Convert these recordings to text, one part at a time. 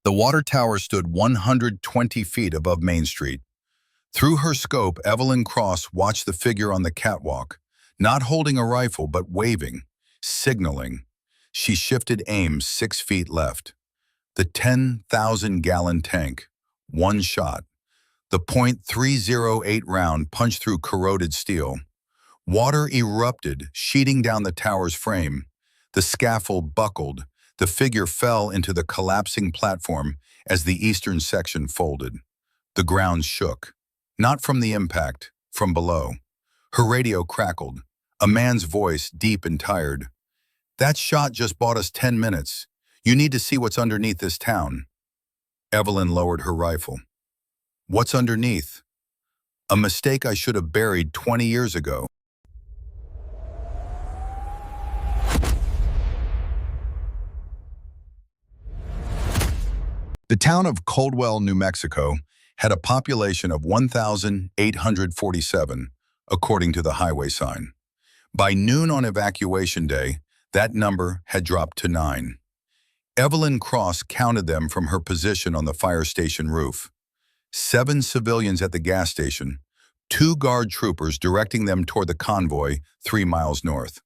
The water tower stood 120 feet above Main Street. Through her scope, Evelyn Cross watched the figure on the catwalk, not holding a rifle but waving, signaling. She shifted aim 6 feet left. The 10,000-gallon tank. One shot. The .308 round punched through corroded steel. Water erupted, sheeting down the tower's frame. The scaffold buckled. The figure fell into the collapsing platform as the eastern section folded. The ground shook. Not from the impact, from below. Her radio crackled. A man's voice, deep and tired. "That shot just bought us 10 minutes. You need to see what's underneath this town." Evelyn lowered her rifle. "What's underneath?" "A mistake I should have buried 20 years ago." The town of Coldwell, New Mexico, had a population of 1,847, according to the highway sign. By noon on evacuation day, that number had dropped to 9. Evelyn Cross counted them from her position on the fire station roof. 7 civilians at the gas station, 2 guard troopers directing them toward the convoy 3 miles north.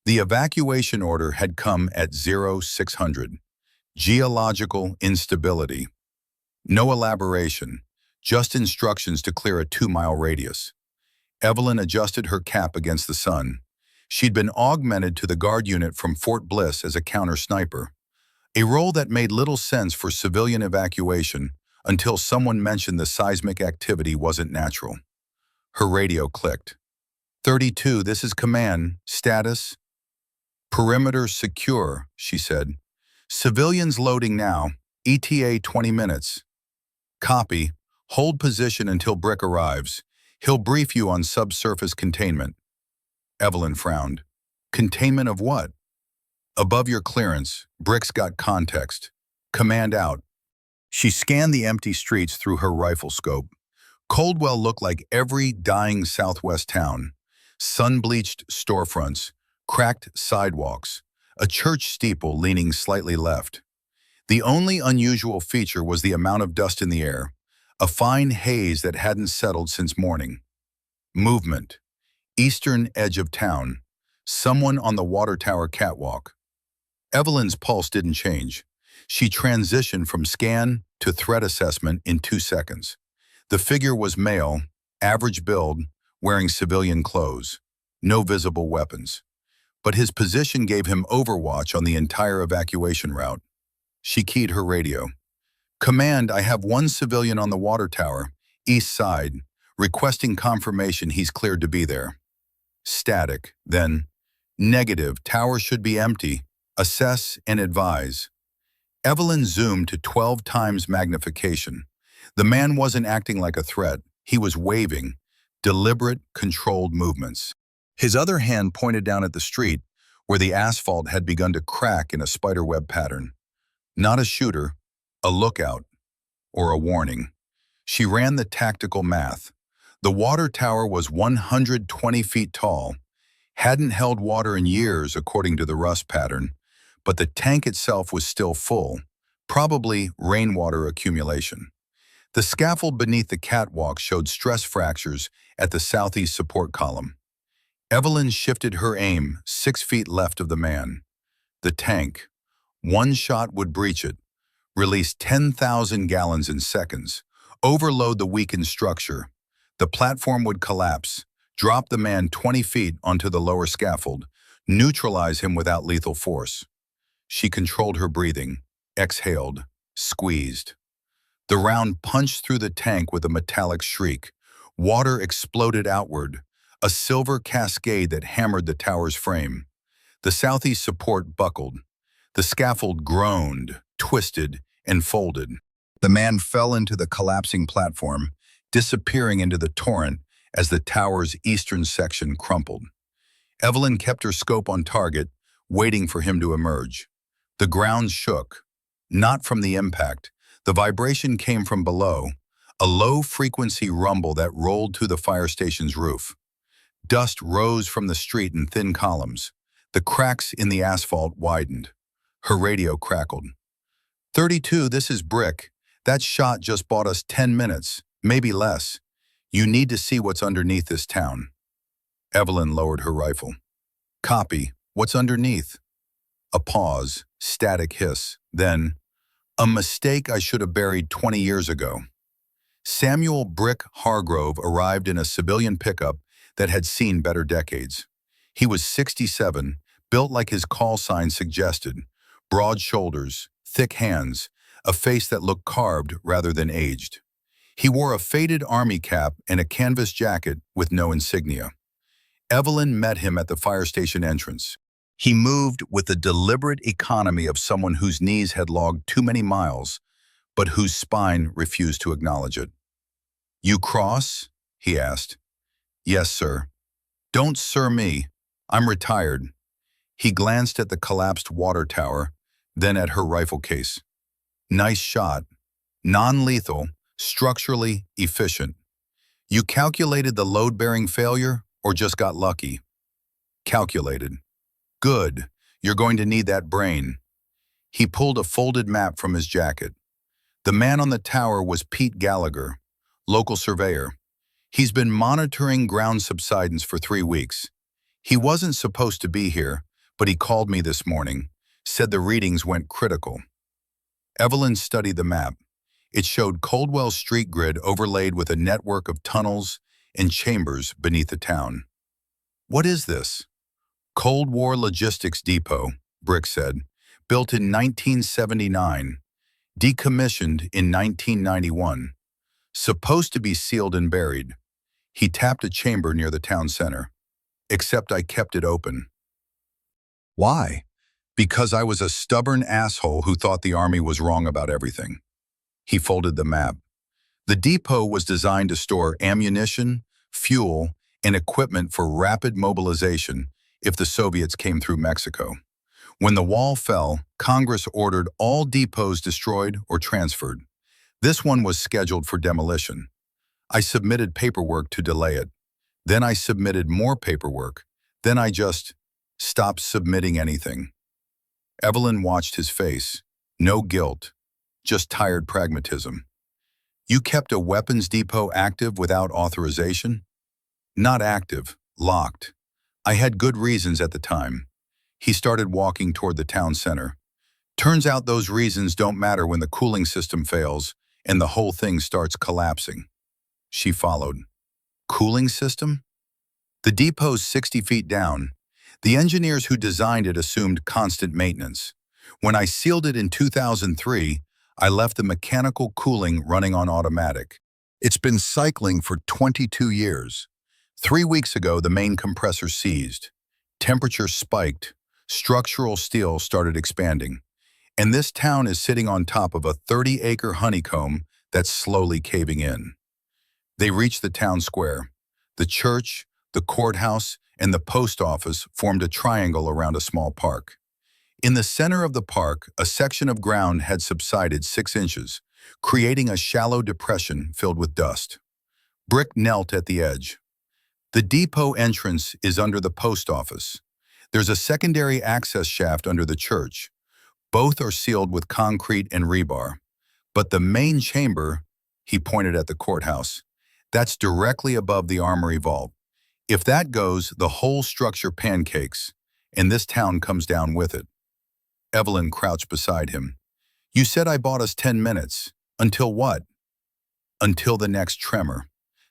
The evacuation order had come at 0600. Geological instability. No elaboration, just instructions to clear a 2-mile radius. Evelyn adjusted her cap against the sun. She'd been augmented to the guard unit from Fort Bliss as a counter-sniper, a role that made little sense for civilian evacuation until someone mentioned the seismic activity wasn't natural. Her radio clicked. 32, this is command. Status? Perimeter secure, she said. Civilians loading now. ETA 20 minutes. Copy. Hold position until Brick arrives. He'll brief you on subsurface containment. Evelyn frowned. Containment of what? Above your clearance. Brick's got context. Command out. She scanned the empty streets through her rifle scope. Coldwell looked like every dying Southwest town. Sun-bleached storefronts, cracked sidewalks, a church steeple leaning slightly left. The only unusual feature was the amount of dust in the air, a fine haze that hadn't settled since morning. Movement. Eastern edge of town. Someone on the water tower catwalk. Evelyn's pulse didn't change. She transitioned from scan to threat assessment in 2 seconds. The figure was male, average build, wearing civilian clothes. No visible weapons. But his position gave him overwatch on the entire evacuation route. She keyed her radio. Command, I have 1 civilian on the water tower, east side, requesting confirmation he's cleared to be there. Static, then. Negative, tower should be empty. Assess and advise. Evelyn zoomed to 12 times magnification. The man wasn't acting like a threat. He was waving, deliberate, controlled movements. His other hand pointed down at the street, where the asphalt had begun to crack in a spiderweb pattern. Not a shooter, a lookout, or a warning. She ran the tactical math. The water tower was 120 feet tall, hadn't held water in years according to the rust pattern, but the tank itself was still full, probably rainwater accumulation. The scaffold beneath the catwalk showed stress fractures at the southeast support column. Evelyn shifted her aim 6 feet left of the man. The tank. 1 shot would breach it, release 10,000 gallons in seconds, overload the weakened structure. The platform would collapse, drop the man 20 feet onto the lower scaffold, neutralize him without lethal force. She controlled her breathing, exhaled, squeezed. The round punched through the tank with a metallic shriek. Water exploded outward, a silver cascade that hammered the tower's frame. The southeast support buckled. The scaffold groaned, twisted, and folded. The man fell into the collapsing platform, disappearing into the torrent as the tower's eastern section crumpled. Evelyn kept her scope on target, waiting for him to emerge. The ground shook, not from the impact. The vibration came from below, a low-frequency rumble that rolled to the fire station's roof. Dust rose from the street in thin columns. The cracks in the asphalt widened. Her radio crackled. 32, this is Brick. That shot just bought us 10 minutes, maybe less. You need to see what's underneath this town. Evelyn lowered her rifle. Copy. What's underneath? A pause, static hiss. Then, a mistake I should have buried 20 years ago. Samuel Brick Hargrove arrived in a civilian pickup that had seen better decades. He was 67, built like his call sign suggested. Broad shoulders, thick hands, a face that looked carved rather than aged. He wore a faded army cap and a canvas jacket with no insignia. Evelyn met him at the fire station entrance. He moved with the deliberate economy of someone whose knees had logged too many miles, but whose spine refused to acknowledge it. You Cross? He asked. Yes, sir. Don't sir me. I'm retired. He glanced at the collapsed water tower, then at her rifle case. Nice shot. Non-lethal, structurally efficient. You calculated the load-bearing failure or just got lucky? Calculated. Good. You're going to need that brain. He pulled a folded map from his jacket. The man on the tower was Pete Gallagher, local surveyor. He's been monitoring ground subsidence for 3 weeks. He wasn't supposed to be here, but he called me this morning, said the readings went critical. Evelyn studied the map. It showed Coldwell's street grid overlaid with a network of tunnels and chambers beneath the town. What is this? Cold War Logistics Depot, Brick said, built in 1979, decommissioned in 1991, supposed to be sealed and buried. He tapped a chamber near the town center. Except I kept it open. Why? Because I was a stubborn asshole who thought the army was wrong about everything. He folded the map. The depot was designed to store ammunition, fuel, and equipment for rapid mobilization if the Soviets came through Mexico. When the wall fell, Congress ordered all depots destroyed or transferred. This one was scheduled for demolition. I submitted paperwork to delay it. Then I submitted more paperwork. Then I just stopped submitting anything. Evelyn watched his face. No guilt, just tired pragmatism. You kept a weapons depot active without authorization? Not active, locked. I had good reasons at the time. He started walking toward the town center. Turns out those reasons don't matter when the cooling system fails and the whole thing starts collapsing. She followed. Cooling system? The depot's 60 feet down. The engineers who designed it assumed constant maintenance. When I sealed it in 2003, I left the mechanical cooling running on automatic. It's been cycling for 22 years. 3 weeks ago, the main compressor seized. Temperature spiked. Structural steel started expanding. And this town is sitting on top of a 30-acre honeycomb that's slowly caving in. They reached the town square. The church, the courthouse, and the post office formed a triangle around a small park. In the center of the park, a section of ground had subsided 6 inches, creating a shallow depression filled with dust. Brick knelt at the edge. The depot entrance is under the post office. There's a secondary access shaft under the church. Both are sealed with concrete and rebar. But the main chamber, he pointed at the courthouse, that's directly above the armory vault. If that goes, the whole structure pancakes, and this town comes down with it. Evelyn crouched beside him. You said I bought us 10 minutes. Until what? Until the next tremor.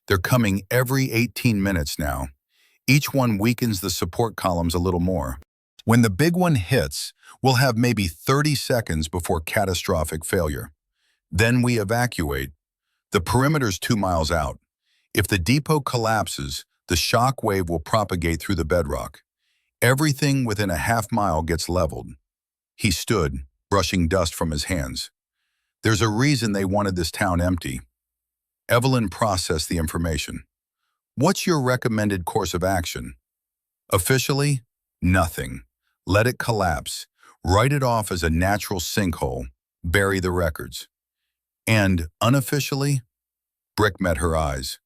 They're coming every 18 minutes now. Each one weakens the support columns a little more. When the big one hits, we'll have maybe 30 seconds before catastrophic failure. Then we evacuate. The perimeter's 2 miles out. If the depot collapses, the shock wave will propagate through the bedrock. Everything within a half-mile gets leveled. He stood, brushing dust from his hands. There's a reason they wanted this town empty. Evelyn processed the information. What's your recommended course of action? Officially, nothing. Let it collapse. Write it off as a natural sinkhole. Bury the records. And unofficially, Brick met her eyes.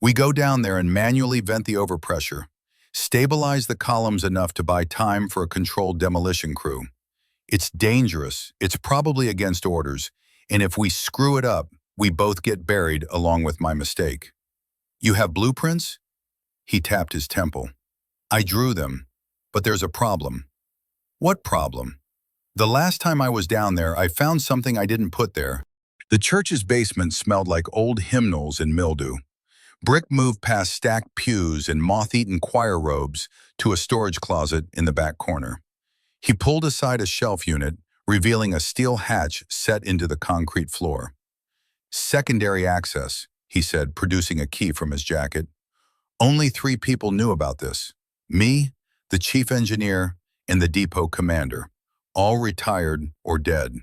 We go down there and manually vent the overpressure. Stabilize the columns enough to buy time for a controlled demolition crew. It's dangerous, it's probably against orders, and if we screw it up, we both get buried along with my mistake. You have blueprints? He tapped his temple. I drew them, but there's a problem. What problem? The last time I was down there, I found something I didn't put there. The church's basement smelled like old hymnals and mildew. Brick moved past stacked pews and moth-eaten choir robes to a storage closet in the back corner. He pulled aside a shelf unit, revealing a steel hatch set into the concrete floor. Secondary access, he said, producing a key from his jacket. Only 3 people knew about this. Me, the chief engineer, and the depot commander, all retired or dead.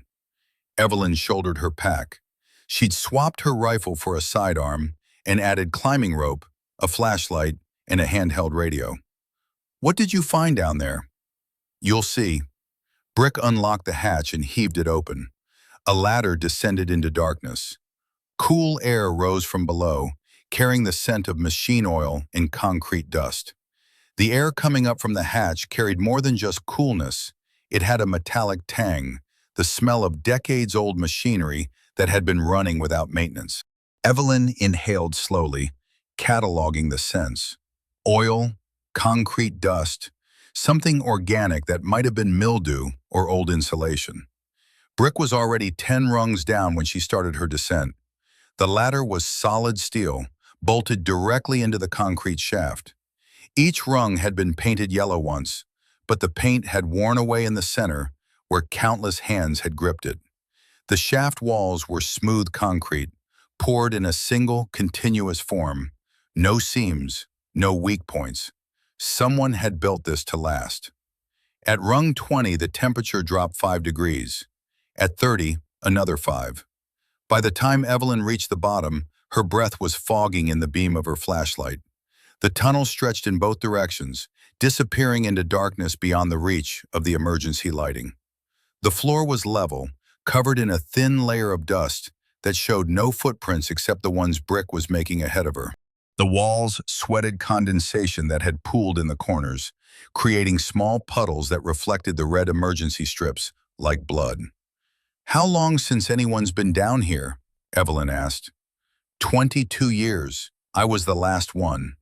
Evelyn shouldered her pack. She'd swapped her rifle for a sidearm and added climbing rope, a flashlight, and a handheld radio. What did you find down there? You'll see. Brick unlocked the hatch and heaved it open. A ladder descended into darkness. Cool air rose from below, carrying the scent of machine oil and concrete dust. The air coming up from the hatch carried more than just coolness. It had a metallic tang, the smell of decades-old machinery that had been running without maintenance. Evelyn inhaled slowly, cataloging the scents. Oil, concrete dust, something organic that might have been mildew or old insulation. Brick was already 10 rungs down when she started her descent. The ladder was solid steel, bolted directly into the concrete shaft. Each rung had been painted yellow once, but the paint had worn away in the center where countless hands had gripped it. The shaft walls were smooth concrete, poured in a single, continuous form. No seams, no weak points. Someone had built this to last. At rung 20, the temperature dropped 5 degrees. At 30, another 5. By the time Evelyn reached the bottom, her breath was fogging in the beam of her flashlight. The tunnel stretched in both directions, disappearing into darkness beyond the reach of the emergency lighting. The floor was level, covered in a thin layer of dust that showed no footprints except the ones Brick was making ahead of her. The walls sweated condensation that had pooled in the corners, creating small puddles that reflected the red emergency strips like blood. How long since anyone's been down here? Evelyn asked. 22 years. I was the last one.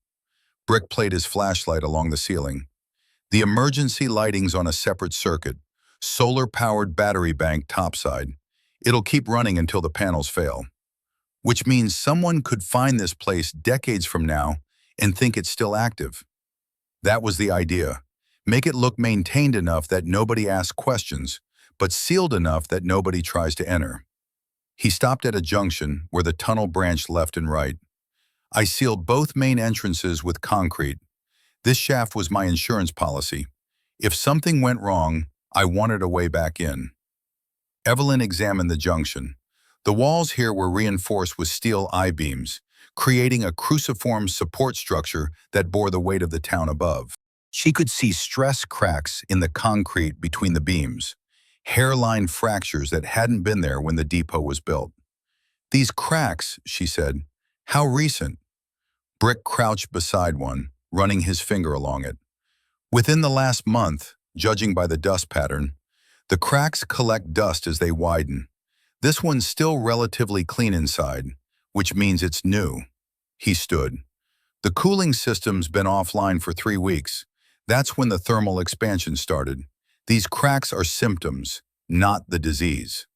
Brick played his flashlight along the ceiling. The emergency lighting's on a separate circuit, solar-powered battery bank topside. It'll keep running until the panels fail. Which means someone could find this place decades from now and think it's still active. That was the idea. Make it look maintained enough that nobody asks questions, but sealed enough that nobody tries to enter. He stopped at a junction where the tunnel branched left and right. I sealed both main entrances with concrete. This shaft was my insurance policy. If something went wrong, I wanted a way back in. Evelyn examined the junction. The walls here were reinforced with steel I-beams, creating a cruciform support structure that bore the weight of the town above. She could see stress cracks in the concrete between the beams, hairline fractures that hadn't been there when the depot was built. These cracks, she said, how recent? Brick crouched beside one, running his finger along it. Within the last month, judging by the dust pattern, the cracks collect dust as they widen. This one's still relatively clean inside, which means it's new. He stood. The cooling system's been offline for 3 weeks. That's when the thermal expansion started. These cracks are symptoms, not the disease.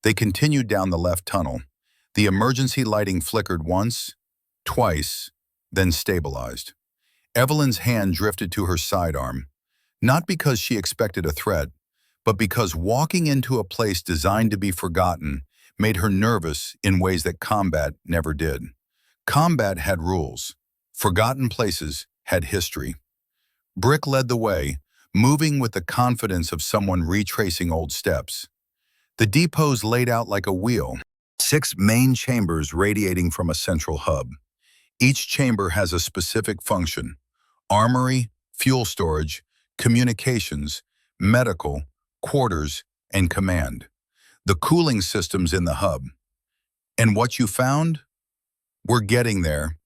They continued down the left tunnel. The emergency lighting flickered once, twice, then stabilized. Evelyn's hand drifted to her sidearm, not because she expected a threat, but because walking into a place designed to be forgotten made her nervous in ways that combat never did. Combat had rules. Forgotten places had history. Brick led the way, moving with the confidence of someone retracing old steps. The depot's laid out like a wheel, 6 main chambers radiating from a central hub. Each chamber has a specific function: armory, fuel storage, communications, medical, quarters, and command. The cooling system's in the hub. And what you found? We're getting there.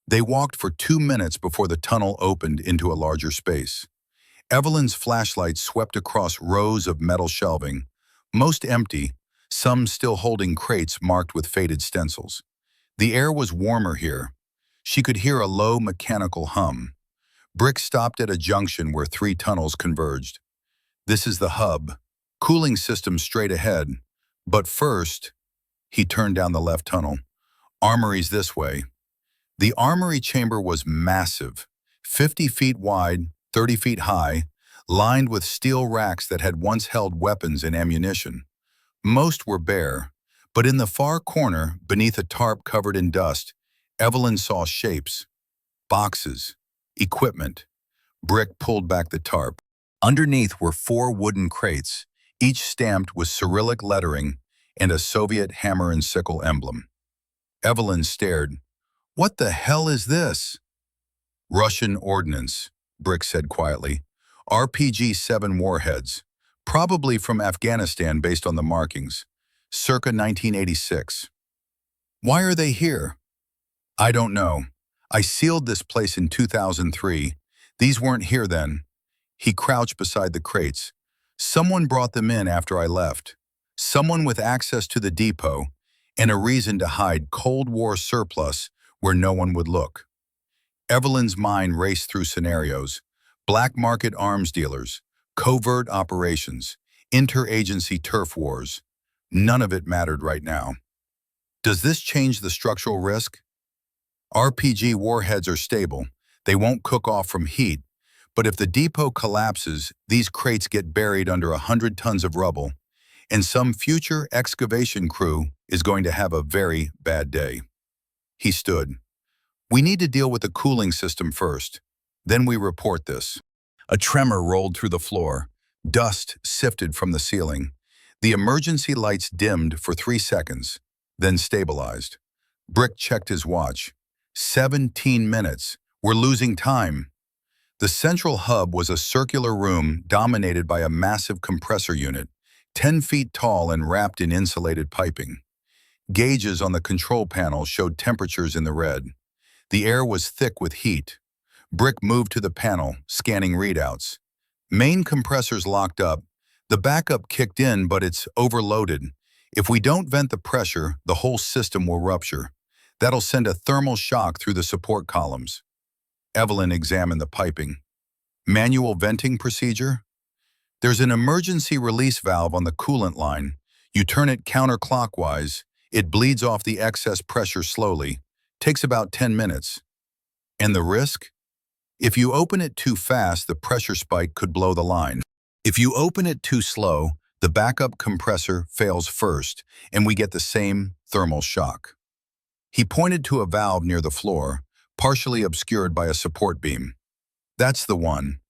They walked for 2 minutes before the tunnel opened into a larger space. Evelyn's flashlight swept across rows of metal shelving, most empty, some still holding crates marked with faded stencils. The air was warmer here. She could hear a low mechanical hum. Brick stopped at a junction where three tunnels converged. This is the hub. Cooling system straight ahead. But first, he turned down the left tunnel. Armory's this way. The armory chamber was massive, 50 feet wide, 30 feet high, lined with steel racks that had once held weapons and ammunition. Most were bare, but in the far corner, beneath a tarp covered in dust, Evelyn saw shapes, boxes, equipment. Brick pulled back the tarp. Underneath were 4 wooden crates, each stamped with Cyrillic lettering and a Soviet hammer and sickle emblem. Evelyn stared. "What the hell is this?" "Russian ordnance," Brick said quietly. "RPG-7 warheads, probably from Afghanistan based on the markings, circa 1986. "Why are they here?" "I don't know. I sealed this place in 2003. These weren't here then." He crouched beside the crates. "Someone brought them in after I left. Someone with access to the depot and a reason to hide Cold War surplus where no one would look." Evelyn's mind raced through scenarios: black market arms dealers, covert operations, interagency turf wars. None of it mattered right now. Does this change the structural risk? RPG warheads are stable. They won't cook off from heat. But if the depot collapses, these crates get buried under 100 tons of rubble, and some future excavation crew is going to have a very bad day. He stood. "We need to deal with the cooling system first. Then we report this." A tremor rolled through the floor. Dust sifted from the ceiling. The emergency lights dimmed for 3 seconds, then stabilized. Brick checked his watch. 17 minutes. We're losing time. The central hub was a circular room dominated by a massive compressor unit, 10 feet tall and wrapped in insulated piping. Gauges on the control panel showed temperatures in the red. The air was thick with heat. Brick moved to the panel, scanning readouts. Main compressors locked up. The backup kicked in, but it's overloaded. If we don't vent the pressure, the whole system will rupture. That'll send a thermal shock through the support columns. Evelyn examined the piping. "Manual venting procedure?" "There's an emergency release valve on the coolant line. You turn it counterclockwise. It bleeds off the excess pressure slowly. Takes about 10 minutes. "And the risk? If you open it too fast, the pressure spike could blow the line. If you open it too slow, the backup compressor fails first, and we get the same thermal shock." He pointed to a valve near the floor, partially obscured by a support beam. "That's the one."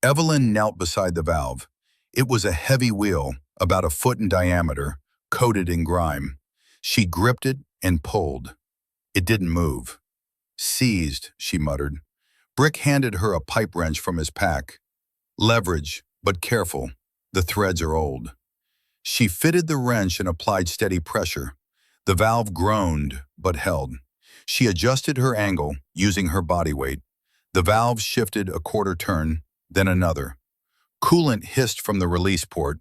Evelyn knelt beside the valve. It was a heavy wheel, about a foot in diameter, coated in grime. She gripped it and pulled. It didn't move. "Seized," she muttered. Brick handed her a pipe wrench from his pack. "Leverage, but careful. The threads are old." She fitted the wrench and applied steady pressure. The valve groaned, but held. She adjusted her angle, using her body weight. The valve shifted a quarter turn, then another. Coolant hissed from the release port,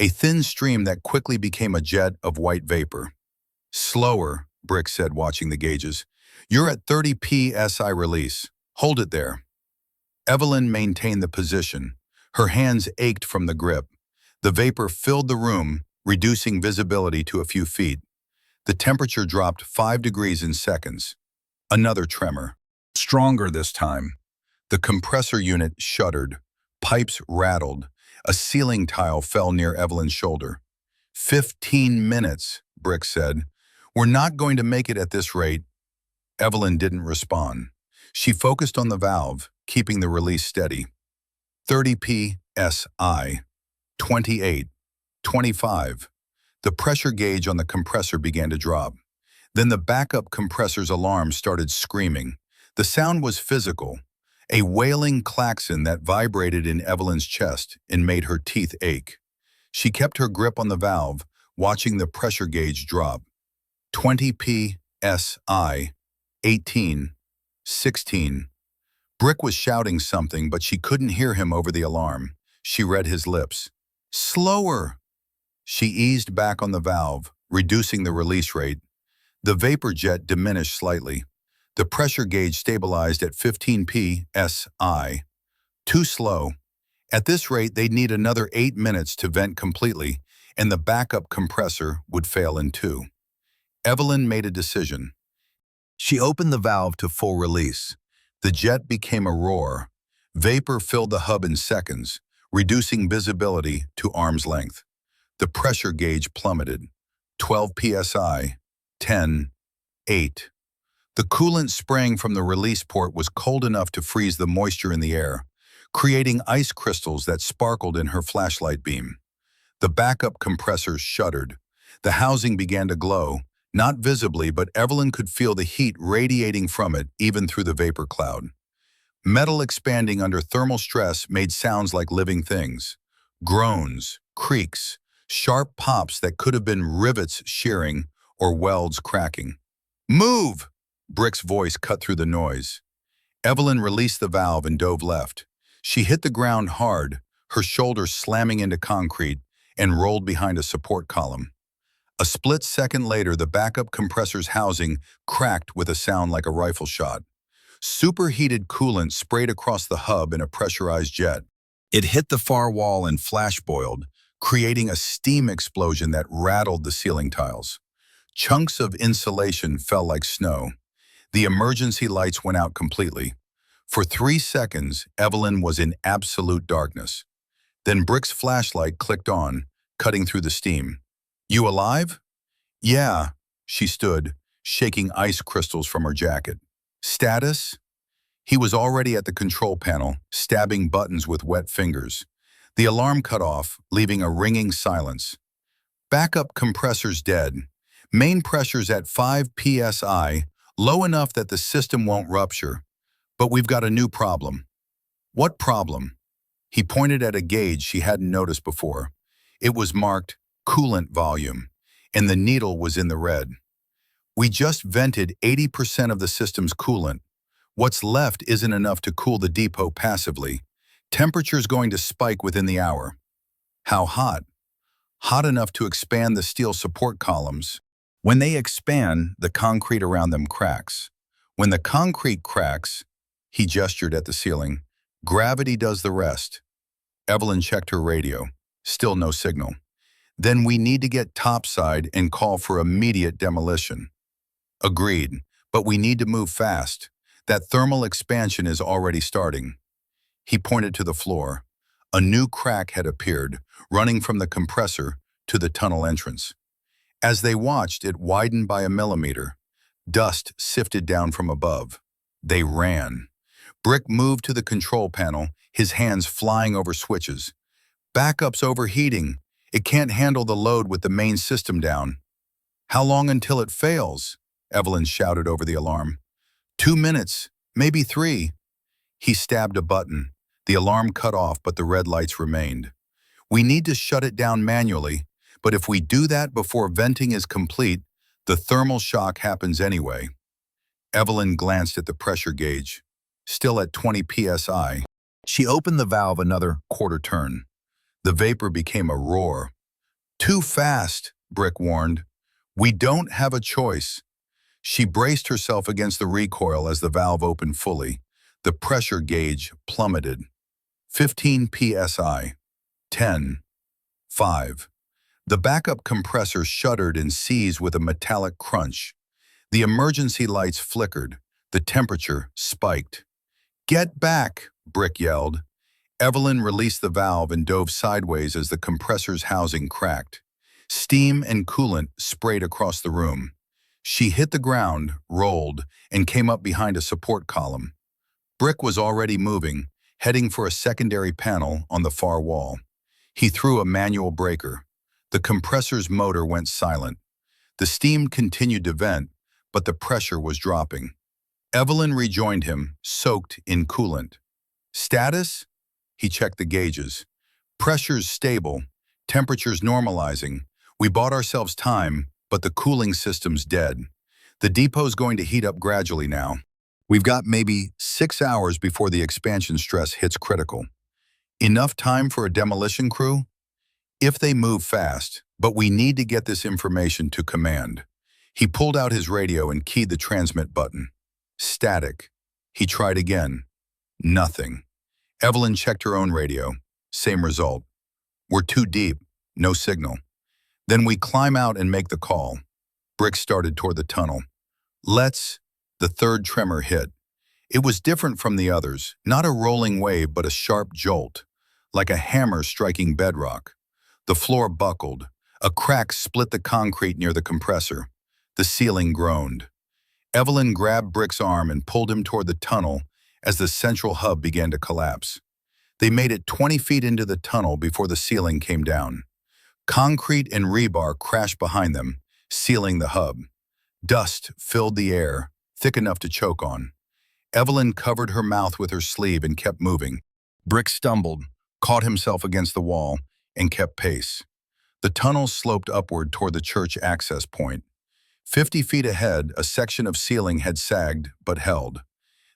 a thin stream that quickly became a jet of white vapor. "Slower," Brick said, watching the gauges. "You're at 30 psi release. Hold it there." Evelyn maintained the position. Her hands ached from the grip. The vapor filled the room, reducing visibility to a few feet. The temperature dropped 5 degrees in seconds. Another tremor. Stronger this time. The compressor unit shuddered. Pipes rattled. A ceiling tile fell near Evelyn's shoulder. 15 minutes, Brick said. "We're not going to make it at this rate." Evelyn didn't respond. She focused on the valve, keeping the release steady. 30 psi, 28, 25. The pressure gauge on the compressor began to drop. Then the backup compressor's alarm started screaming. The sound was physical, a wailing klaxon that vibrated in Evelyn's chest and made her teeth ache. She kept her grip on the valve, watching the pressure gauge drop. 20 psi, 18, 16. Brick was shouting something, but she couldn't hear him over the alarm. She read his lips. Slower! She eased back on the valve, reducing the release rate. The vapor jet diminished slightly. The pressure gauge stabilized at 15 psi. Too slow. At this rate, they'd need another 8 minutes to vent completely, and the backup compressor would fail in 2. Evelyn made a decision. She opened the valve to full release. The jet became a roar. Vapor filled the hub in seconds, reducing visibility to arm's length. The pressure gauge plummeted. 12 psi, 10, 8. The coolant spraying from the release port was cold enough to freeze the moisture in the air, creating ice crystals that sparkled in her flashlight beam. The backup compressors shuddered. The housing began to glow, not visibly, but Evelyn could feel the heat radiating from it even through the vapor cloud. Metal expanding under thermal stress made sounds like living things. Groans, creaks, sharp pops that could have been rivets shearing or welds cracking. Move! Brick's voice cut through the noise. Evelyn released the valve and dove left. She hit the ground hard, her shoulders slamming into concrete, and rolled behind a support column. A split second later, the backup compressor's housing cracked with a sound like a rifle shot. Superheated coolant sprayed across the hub in a pressurized jet. It hit the far wall and flash-boiled, creating a steam explosion that rattled the ceiling tiles. Chunks of insulation fell like snow. The emergency lights went out completely. For 3 seconds, Evelyn was in absolute darkness. Then Brick's flashlight clicked on, cutting through the steam. You alive? Yeah, she stood, shaking ice crystals from her jacket. Status? He was already at the control panel, stabbing buttons with wet fingers. The alarm cut off, leaving a ringing silence. Backup compressors dead. Main pressures at 5 psi, low enough that the system won't rupture. But we've got a new problem. What problem? He pointed at a gauge she hadn't noticed before. It was marked coolant volume, and the needle was in the red. We just vented 80% of the system's coolant. What's left isn't enough to cool the depot passively. Temperature's going to spike within the hour. How hot? Hot enough to expand the steel support columns. When they expand, the concrete around them cracks. When the concrete cracks, he gestured at the ceiling, gravity does the rest. Evelyn checked her radio. Still no signal. Then we need to get topside and call for immediate demolition. Agreed, but we need to move fast. That thermal expansion is already starting. He pointed to the floor. A new crack had appeared, running from the compressor to the tunnel entrance. As they watched, it widened by a millimeter. Dust sifted down from above. They ran. Brick moved to the control panel, his hands flying over switches. Backup's overheating. It can't handle the load with the main system down. How long until it fails? Evelyn shouted over the alarm. 2 minutes, maybe 3. He stabbed a button. The alarm cut off, but the red lights remained. We need to shut it down manually, but if we do that before venting is complete, the thermal shock happens anyway. Evelyn glanced at the pressure gauge, still at 20 psi. She opened the valve another quarter turn. The vapor became a roar. Too fast, Brick warned. We don't have a choice. She braced herself against the recoil as the valve opened fully. The pressure gauge plummeted. 15 psi. 10. 5. The backup compressor shuddered and seized with a metallic crunch. The emergency lights flickered. The temperature spiked. Get back, Brick yelled. Evelyn released the valve and dove sideways as the compressor's housing cracked. Steam and coolant sprayed across the room. She hit the ground, rolled, and came up behind a support column. Brick was already moving, heading for a secondary panel on the far wall. He threw a manual breaker. The compressor's motor went silent. The steam continued to vent, but the pressure was dropping. Evelyn rejoined him, soaked in coolant. Status? He checked the gauges. Pressure's stable, temperature's normalizing. We bought ourselves time, but the cooling system's dead. The depot's going to heat up gradually now. We've got maybe 6 hours before the expansion stress hits critical. Enough time for a demolition crew? If they move fast, but we need to get this information to command. He pulled out his radio and keyed the transmit button. Static. He tried again. Nothing. Evelyn checked her own radio. Same result. We're too deep. No signal. Then we climb out and make the call. Brick started toward the tunnel. The third tremor hit. It was different from the others, not a rolling wave but a sharp jolt, like a hammer striking bedrock. The floor buckled. A crack split the concrete near the compressor. The ceiling groaned. Evelyn grabbed Brick's arm and pulled him toward the tunnel as the central hub began to collapse. They made it 20 feet into the tunnel before the ceiling came down. Concrete and rebar crashed behind them, sealing the hub. Dust filled the air, thick enough to choke on. Evelyn covered her mouth with her sleeve and kept moving. Brick stumbled, caught himself against the wall, and kept pace. The tunnel sloped upward toward the church access point. 50 feet ahead, a section of ceiling had sagged but held.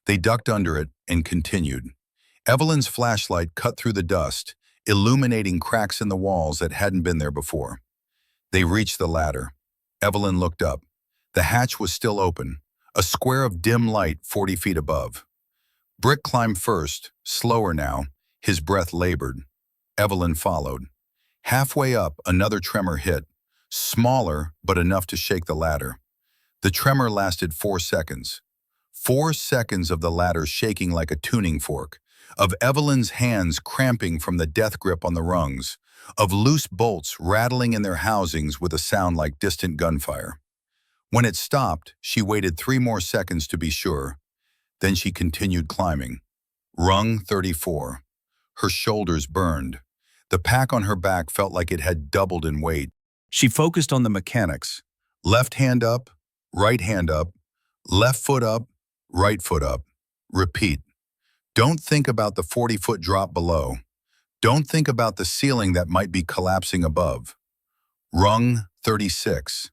They ducked under it and continued. Evelyn's flashlight cut through the dust, illuminating cracks in the walls that hadn't been there before. They reached the ladder. Evelyn looked up. The hatch was still open, a square of dim light 40 feet above. Brick climbed first, slower now, his breath labored. Evelyn followed. Halfway up, another tremor hit, smaller but enough to shake the ladder. The tremor lasted 4 seconds. 4 seconds of the ladder shaking like a tuning fork, of Evelyn's hands cramping from the death grip on the rungs, of loose bolts rattling in their housings with a sound like distant gunfire. When it stopped, she waited 3 more seconds to be sure. Then she continued climbing. Rung 34. Her shoulders burned. The pack on her back felt like it had doubled in weight. She focused on the mechanics. Left hand up, right hand up, left foot up, right foot up. Repeat. Don't think about the 40-foot drop below. Don't think about the ceiling that might be collapsing above. Rung 36.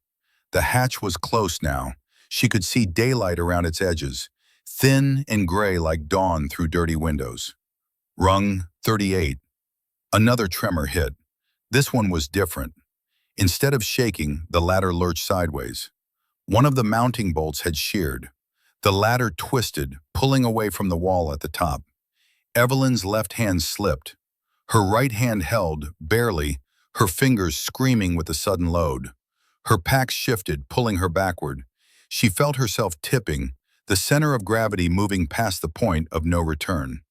The hatch was close now. She could see daylight around its edges, thin and gray like dawn through dirty windows. Rung 38. Another tremor hit. This one was different. Instead of shaking, the ladder lurched sideways. One of the mounting bolts had sheared. The ladder twisted, pulling away from the wall at the top. Evelyn's left hand slipped. Her right hand held, barely, her fingers screaming with the sudden load. Her pack shifted, pulling her backward. She felt herself tipping, the center of gravity moving past the point of no return.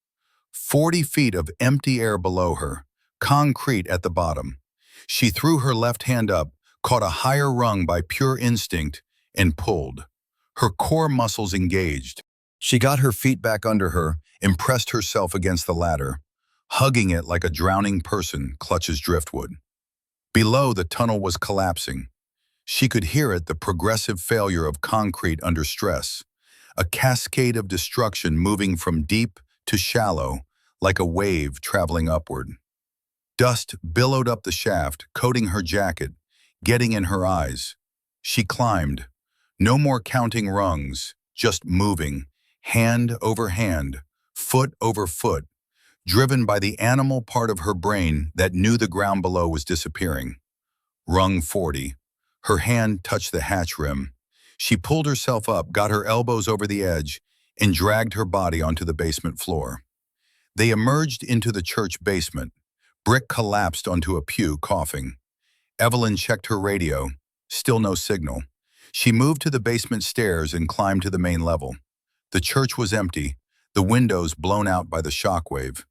40 feet of empty air below her, concrete at the bottom. She threw her left hand up, caught a higher rung by pure instinct, and pulled. Her core muscles engaged. She got her feet back under her and pressed herself against the ladder, hugging it like a drowning person clutches driftwood. Below, the tunnel was collapsing. She could hear it, the progressive failure of concrete under stress, a cascade of destruction moving from deep to shallow, like a wave traveling upward. Dust billowed up the shaft, coating her jacket, getting in her eyes. She climbed. No more counting rungs, just moving, hand over hand, foot over foot, driven by the animal part of her brain that knew the ground below was disappearing. Rung 40. Her hand touched the hatch rim. She pulled herself up, got her elbows over the edge, and dragged her body onto the basement floor. They emerged into the church basement. Brick collapsed onto a pew, coughing. Evelyn checked her radio. Still no signal. She moved to the basement stairs and climbed to the main level. The church was empty, the windows blown out by the shockwave.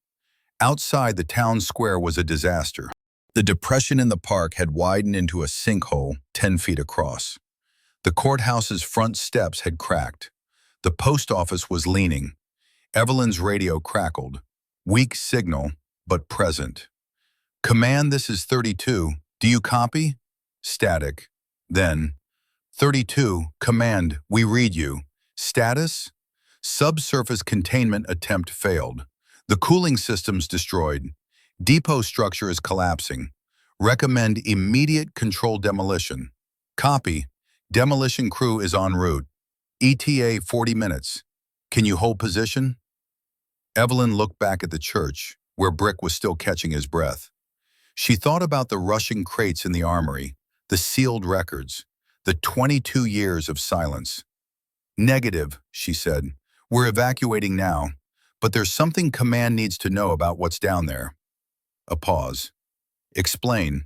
Outside, the town square was a disaster. The depression in the park had widened into a sinkhole 10 feet across. The courthouse's front steps had cracked. The post office was leaning. Evelyn's radio crackled. Weak signal, but present. Command, this is 32. Do you copy? Static. Then, 32, command, we read you. Status? Subsurface containment attempt failed. The cooling system's destroyed. Depot structure is collapsing. Recommend immediate controlled demolition. Copy. Demolition crew is en route. ETA 40 minutes. Can you hold position? Evelyn looked back at the church, where Brick was still catching his breath. She thought about the rushing crates in the armory, the sealed records, the 22 years of silence. Negative, she said. We're evacuating now, but there's something command needs to know about what's down there. A pause. Explain.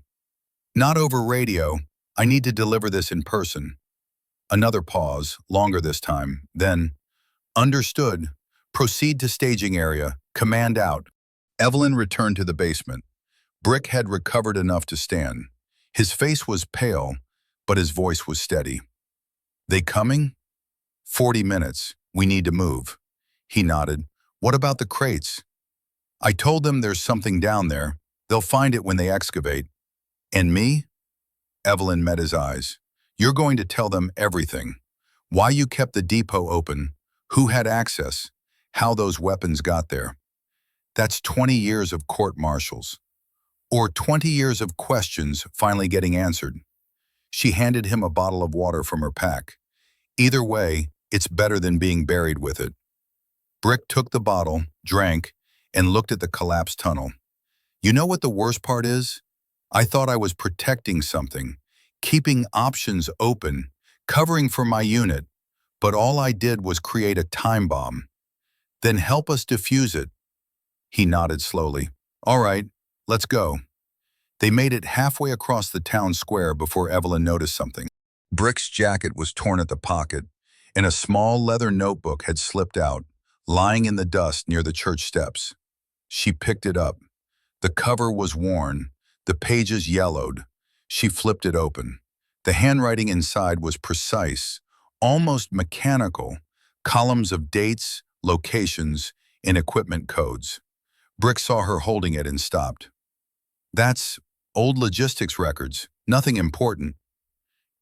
Not over radio. I need to deliver this in person. Another pause, longer this time. Then, understood. Proceed to staging area. Command out. Evelyn returned to the basement. Brick had recovered enough to stand. His face was pale, but his voice was steady. They coming? 40 minutes. We need to move. He nodded. What about the crates? I told them there's something down there. They'll find it when they excavate. And me? Evelyn met his eyes. You're going to tell them everything. Why you kept the depot open, who had access, how those weapons got there. That's 20 years of court-martials. Or 20 years of questions finally getting answered. She handed him a bottle of water from her pack. Either way, it's better than being buried with it. Brick took the bottle, drank, and looked at the collapsed tunnel. You know what the worst part is? I thought I was protecting something, keeping options open, covering for my unit, but all I did was create a time bomb. Then help us defuse it. He nodded slowly. All right, let's go. They made it halfway across the town square before Evelyn noticed something. Brick's jacket was torn at the pocket, and a small leather notebook had slipped out, lying in the dust near the church steps. She picked it up. The cover was worn, the pages yellowed. She flipped it open. The handwriting inside was precise, almost mechanical, columns of dates, locations, and equipment codes. Brick saw her holding it and stopped. That's old logistics records, nothing important.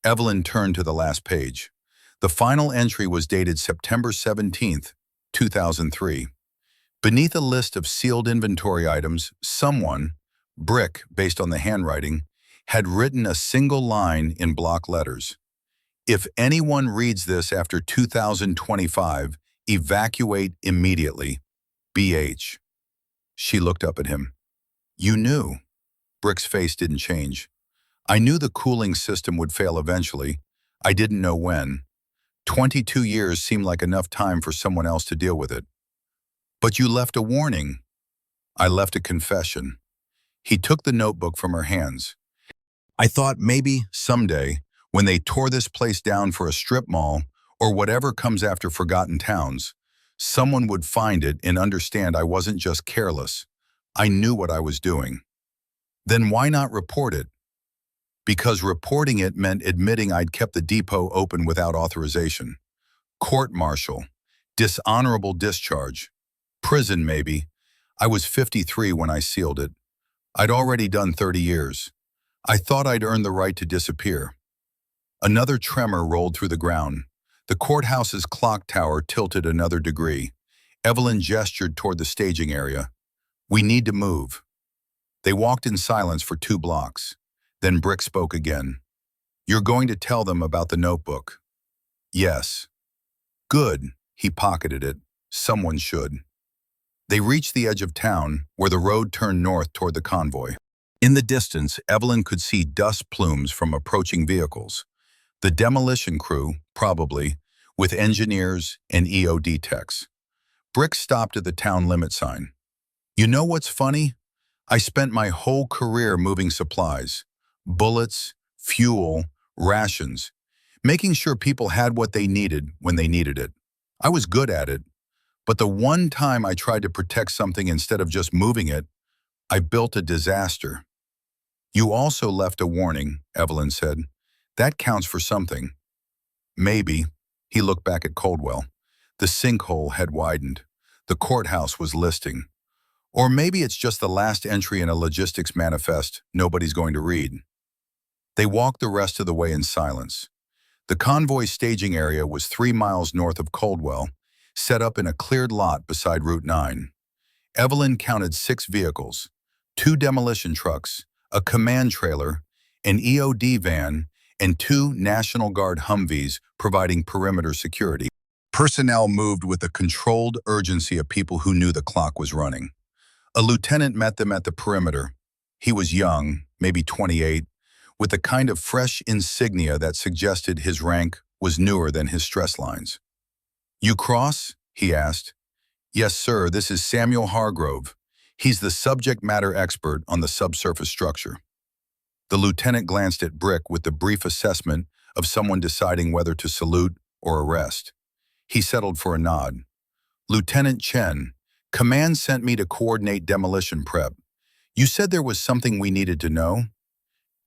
Evelyn turned to the last page. The final entry was dated September 17th, 2003. Beneath a list of sealed inventory items, someone, Brick, based on the handwriting, had written a single line in block letters. If anyone reads this after 2025, evacuate immediately. BH. She looked up at him. You knew. Brick's face didn't change. I knew the cooling system would fail eventually. I didn't know when. 22 years seemed like enough time for someone else to deal with it. But you left a warning. I left a confession. He took the notebook from her hands. I thought maybe someday, when they tore this place down for a strip mall or whatever comes after forgotten towns, someone would find it and understand I wasn't just careless. I knew what I was doing. Then why not report it? Because reporting it meant admitting I'd kept the depot open without authorization. Court-martial, dishonorable discharge, prison maybe. I was 53 when I sealed it. I'd already done 30 years. I thought I'd earned the right to disappear. Another tremor rolled through the ground. The courthouse's clock tower tilted another degree. Evelyn gestured toward the staging area. We need to move. They walked in silence for 2 blocks. Then Brick spoke again. You're going to tell them about the notebook. Yes. Good. He pocketed it. Someone should. They reached the edge of town, where the road turned north toward the convoy. In the distance, Evelyn could see dust plumes from approaching vehicles. The demolition crew, probably, with engineers and EOD techs. Brick stopped at the town limit sign. You know what's funny? I spent my whole career moving supplies. Bullets, fuel, rations. Making sure people had what they needed when they needed it. I was good at it. But the one time I tried to protect something instead of just moving it, I built a disaster. You also left a warning, Evelyn said. That counts for something. Maybe. He looked back at Coldwell. The sinkhole had widened. The courthouse was listing. Or maybe it's just the last entry in a logistics manifest nobody's going to read. They walked the rest of the way in silence. The convoy staging area was 3 miles north of Coldwell, set up in a cleared lot beside Route 9. Evelyn counted 6 vehicles, 2 demolition trucks, a command trailer, an EOD van, and 2 National Guard Humvees providing perimeter security. Personnel moved with the controlled urgency of people who knew the clock was running. A lieutenant met them at the perimeter. He was young, maybe 28, with the kind of fresh insignia that suggested his rank was newer than his stress lines. "You Cross?" he asked. "Yes, sir, this is Samuel Hargrove. He's the subject matter expert on the subsurface structure." The lieutenant glanced at Brick with the brief assessment of someone deciding whether to salute or arrest. He settled for a nod. "Lieutenant Chen, command sent me to coordinate demolition prep. You said there was something we needed to know?"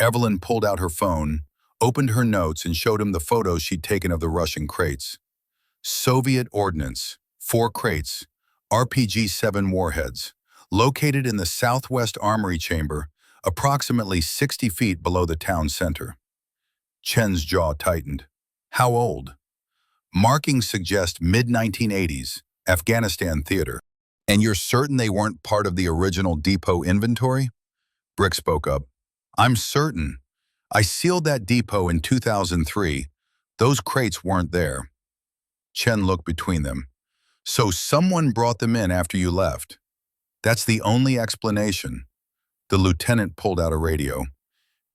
Evelyn pulled out her phone, opened her notes, and showed him the photos she'd taken of the Russian crates. Soviet ordnance, 4 crates, RPG-7 warheads, located in the southwest armory chamber, approximately 60 feet below the town center. Chen's jaw tightened. "How old?" "Markings suggest mid-1980s, Afghanistan theater." "And you're certain they weren't part of the original depot inventory?" Brick spoke up. "I'm certain. I sealed that depot in 2003. Those crates weren't there." Chen looked between them. "So someone brought them in after you left." "That's the only explanation." The lieutenant pulled out a radio.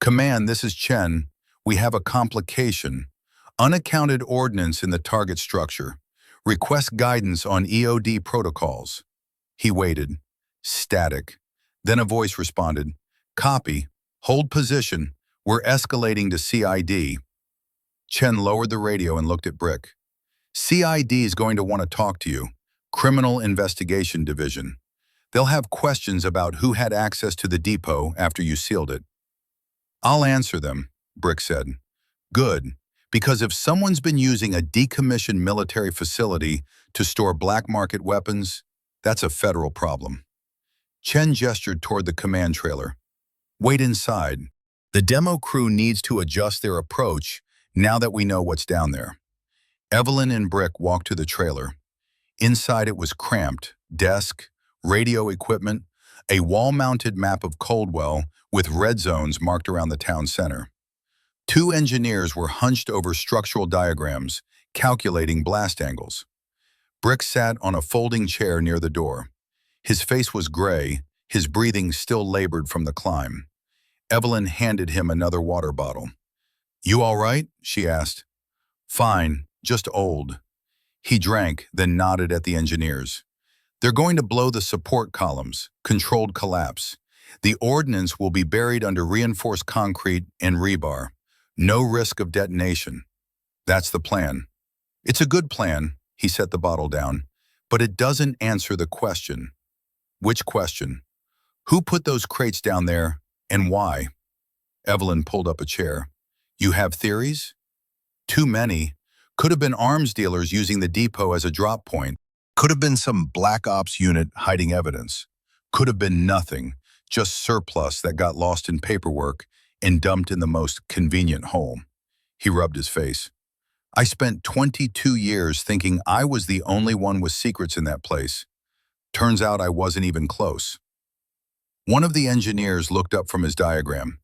"Command, this is Chen. We have a complication. Unaccounted ordnance in the target structure. Request guidance on EOD protocols." He waited. Static. Then a voice responded. "Copy. Hold position. We're escalating to CID." Chen lowered the radio and looked at Brick. "CID is going to want to talk to you. Criminal Investigation Division. They'll have questions about who had access to the depot after you sealed it." "I'll answer them," Brick said. "Good, because if someone's been using a decommissioned military facility to store black market weapons, that's a federal problem." Chen gestured toward the command trailer. "Wait inside. The demo crew needs to adjust their approach now that we know what's down there." Evelyn and Brick walked to the trailer. Inside it was cramped, desk, radio equipment, a wall-mounted map of Coldwell with red zones marked around the town center. 2 engineers were hunched over structural diagrams, calculating blast angles. Brick sat on a folding chair near the door. His face was gray, his breathing still labored from the climb. Evelyn handed him another water bottle. "You all right?" she asked. "Fine, just old." He drank, then nodded at the engineers. "They're going to blow the support columns, controlled collapse. The ordnance will be buried under reinforced concrete and rebar. No risk of detonation. That's the plan." "It's a good plan," he set the bottle down, "but it doesn't answer the question." "Which question?" "Who put those crates down there, and why?" Evelyn pulled up a chair. "You have theories?" "Too many. Could have been arms dealers using the depot as a drop point. Could have been some black ops unit hiding evidence. Could have been nothing, just surplus that got lost in paperwork and dumped in the most convenient hole." He rubbed his face. "I spent 22 years thinking I was the only one with secrets in that place. Turns out I wasn't even close." One of the engineers looked up from his diagram.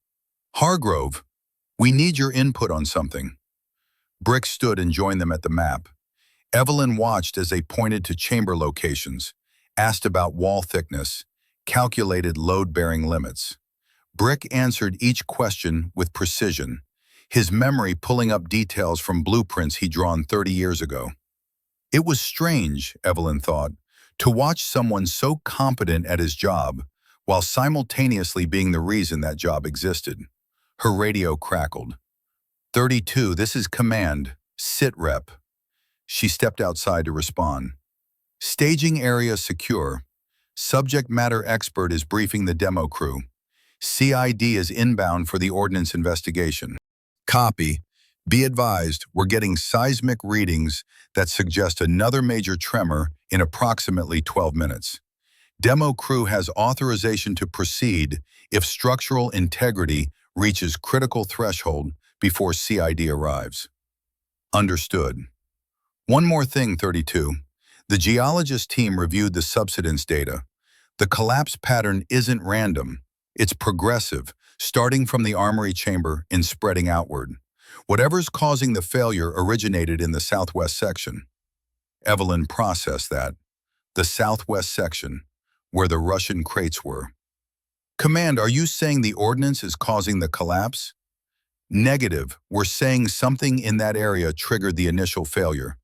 "Hargrove, we need your input on something." Brick stood and joined them at the map. Evelyn watched as they pointed to chamber locations, asked about wall thickness, calculated load-bearing limits. Brick answered each question with precision, his memory pulling up details from blueprints he'd drawn 30 years ago. It was strange, Evelyn thought, to watch someone so competent at his job while simultaneously being the reason that job existed. Her radio crackled. 32, this is command. Sit rep. She stepped outside to respond. Staging area secure. Subject matter expert is briefing the demo crew. CID is inbound for the ordnance investigation. Copy. Be advised, we're getting seismic readings that suggest another major tremor in approximately 12 minutes. Demo crew has authorization to proceed if structural integrity reaches critical threshold before CID arrives. Understood. One more thing, 32. The geologist team reviewed the subsidence data. The collapse pattern isn't random. It's progressive, starting from the armory chamber and spreading outward. Whatever's causing the failure originated in the southwest section. Evelyn processed that. The southwest section, where the Russian crates were. Command, are you saying the ordnance is causing the collapse? Negative. We're saying something in that area triggered the initial failure.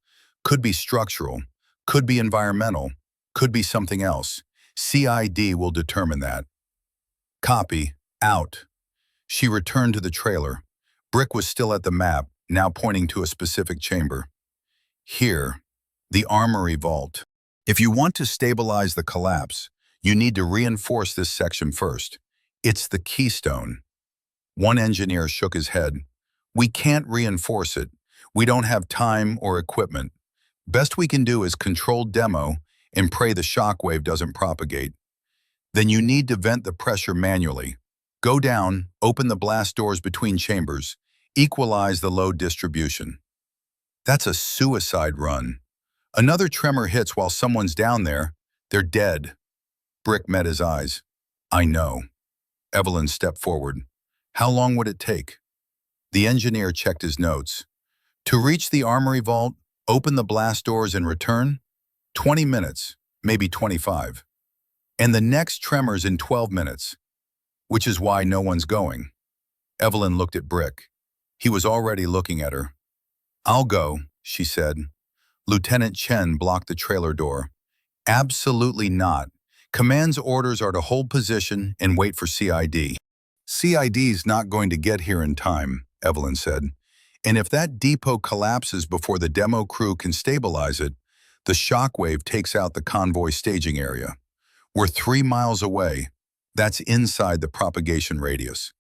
Could be structural, could be environmental, could be something else. CID will determine that. Copy. Out. She returned to the trailer. Brick was still at the map, now pointing to a specific chamber. Here, the armory vault. If you want to stabilize the collapse, you need to reinforce this section first. It's the keystone. One engineer shook his head. We can't reinforce it. We don't have time or equipment. Best we can do is controlled demo and pray the shockwave doesn't propagate. Then you need to vent the pressure manually. Go down, open the blast doors between chambers, equalize the load distribution. That's a suicide run. Another tremor hits while someone's down there. They're dead. Brick met his eyes. I know. Evelyn stepped forward. How long would it take? The engineer checked his notes. To reach the armory vault, open the blast doors and return? 20 minutes, maybe 25. And the next tremor's in 12 minutes, which is why no one's going. Evelyn looked at Brick. He was already looking at her. I'll go, she said. Lieutenant Chen blocked the trailer door. Absolutely not. Command's orders are to hold position and wait for CID. CID's not going to get here in time, Evelyn said. And if that depot collapses before the demo crew can stabilize it, the shockwave takes out the convoy staging area. We're 3 miles away. That's inside the propagation radius.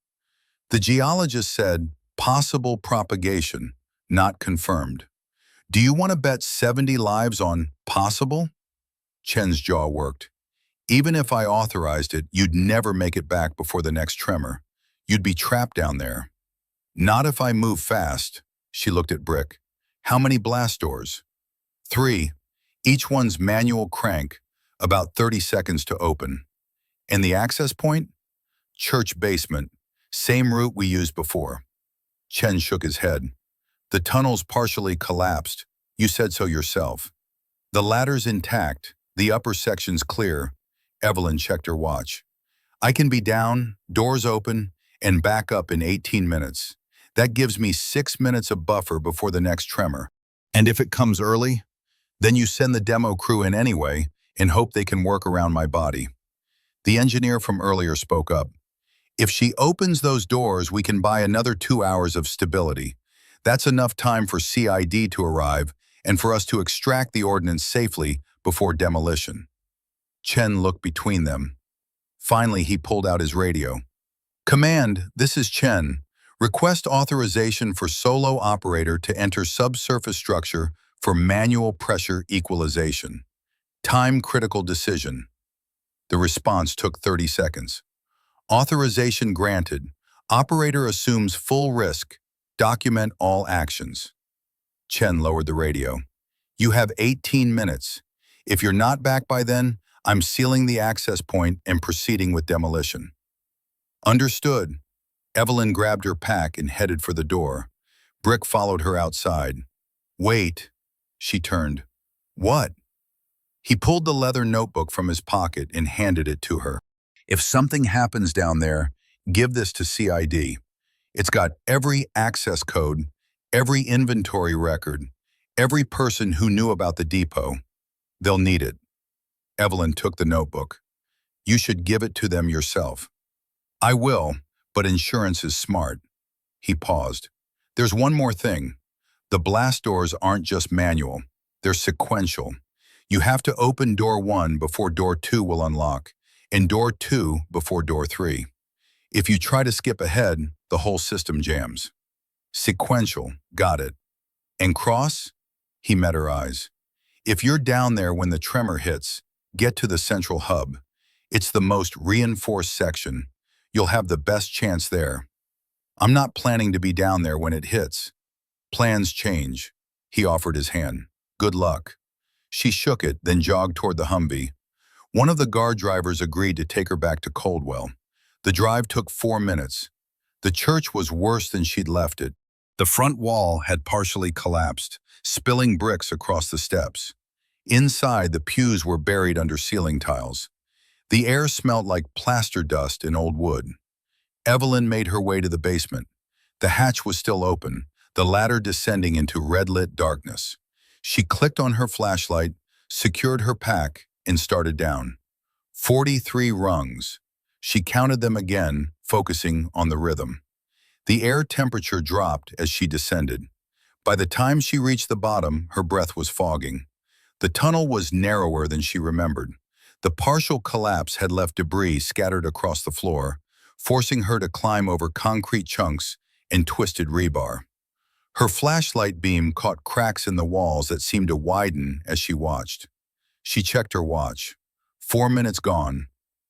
The geologist said, possible propagation, not confirmed. Do you want to bet 70 lives on possible? Chen's jaw worked. Even if I authorized it, you'd never make it back before the next tremor. You'd be trapped down there. Not if I move fast. She looked at Brick. How many blast doors? 3. Each one's manual crank, about 30 seconds to open. And the access point? Church basement. Same route we used before. Chen shook his head. The tunnel's partially collapsed. You said so yourself. The ladder's intact. The upper section's clear. Evelyn checked her watch. I can be down, doors open, and back up in 18 minutes. That gives me 6 minutes of buffer before the next tremor. And if it comes early, then you send the demo crew in anyway and hope they can work around my body. The engineer from earlier spoke up. If she opens those doors, we can buy another 2 hours of stability. That's enough time for CID to arrive and for us to extract the ordnance safely before demolition. Chen looked between them. Finally, he pulled out his radio. Command, this is Chen. Request authorization for solo operator to enter subsurface structure for manual pressure equalization. Time critical decision. The response took 30 seconds. Authorization granted. Operator assumes full risk. Document all actions. Chen lowered the radio. You have 18 minutes. If you're not back by then, I'm sealing the access point and proceeding with demolition. Understood. Evelyn grabbed her pack and headed for the door. Brick followed her outside. Wait. She turned. What? He pulled the leather notebook from his pocket and handed it to her. If something happens down there, give this to CID. It's got every access code, every inventory record, every person who knew about the depot. They'll need it. Evelyn took the notebook. You should give it to them yourself. I will, but insurance is smart. He paused. There's one more thing. The blast doors aren't just manual. They're sequential. You have to open door 1 before door 2 will unlock, and door 2 before door 3. If you try to skip ahead, the whole system jams. Sequential, got it. And Cross? He met her eyes. If you're down there when the tremor hits, get to the central hub. It's the most reinforced section. You'll have the best chance there. I'm not planning to be down there when it hits. Plans change. He offered his hand. Good luck. She shook it, then jogged toward the Humvee. One of the guard drivers agreed to take her back to Coldwell. The drive took 4 minutes. The church was worse than she'd left it. The front wall had partially collapsed, spilling bricks across the steps. Inside, the pews were buried under ceiling tiles. The air smelled like plaster dust and old wood. Evelyn made her way to the basement. The hatch was still open, the ladder descending into red-lit darkness. She clicked on her flashlight, secured her pack, and started down. 43 rungs. She counted them again, focusing on the rhythm. The air temperature dropped as she descended. By the time she reached the bottom, her breath was fogging. The tunnel was narrower than she remembered. The partial collapse had left debris scattered across the floor, forcing her to climb over concrete chunks and twisted rebar. Her flashlight beam caught cracks in the walls that seemed to widen as she watched. She checked her watch. 4 minutes gone,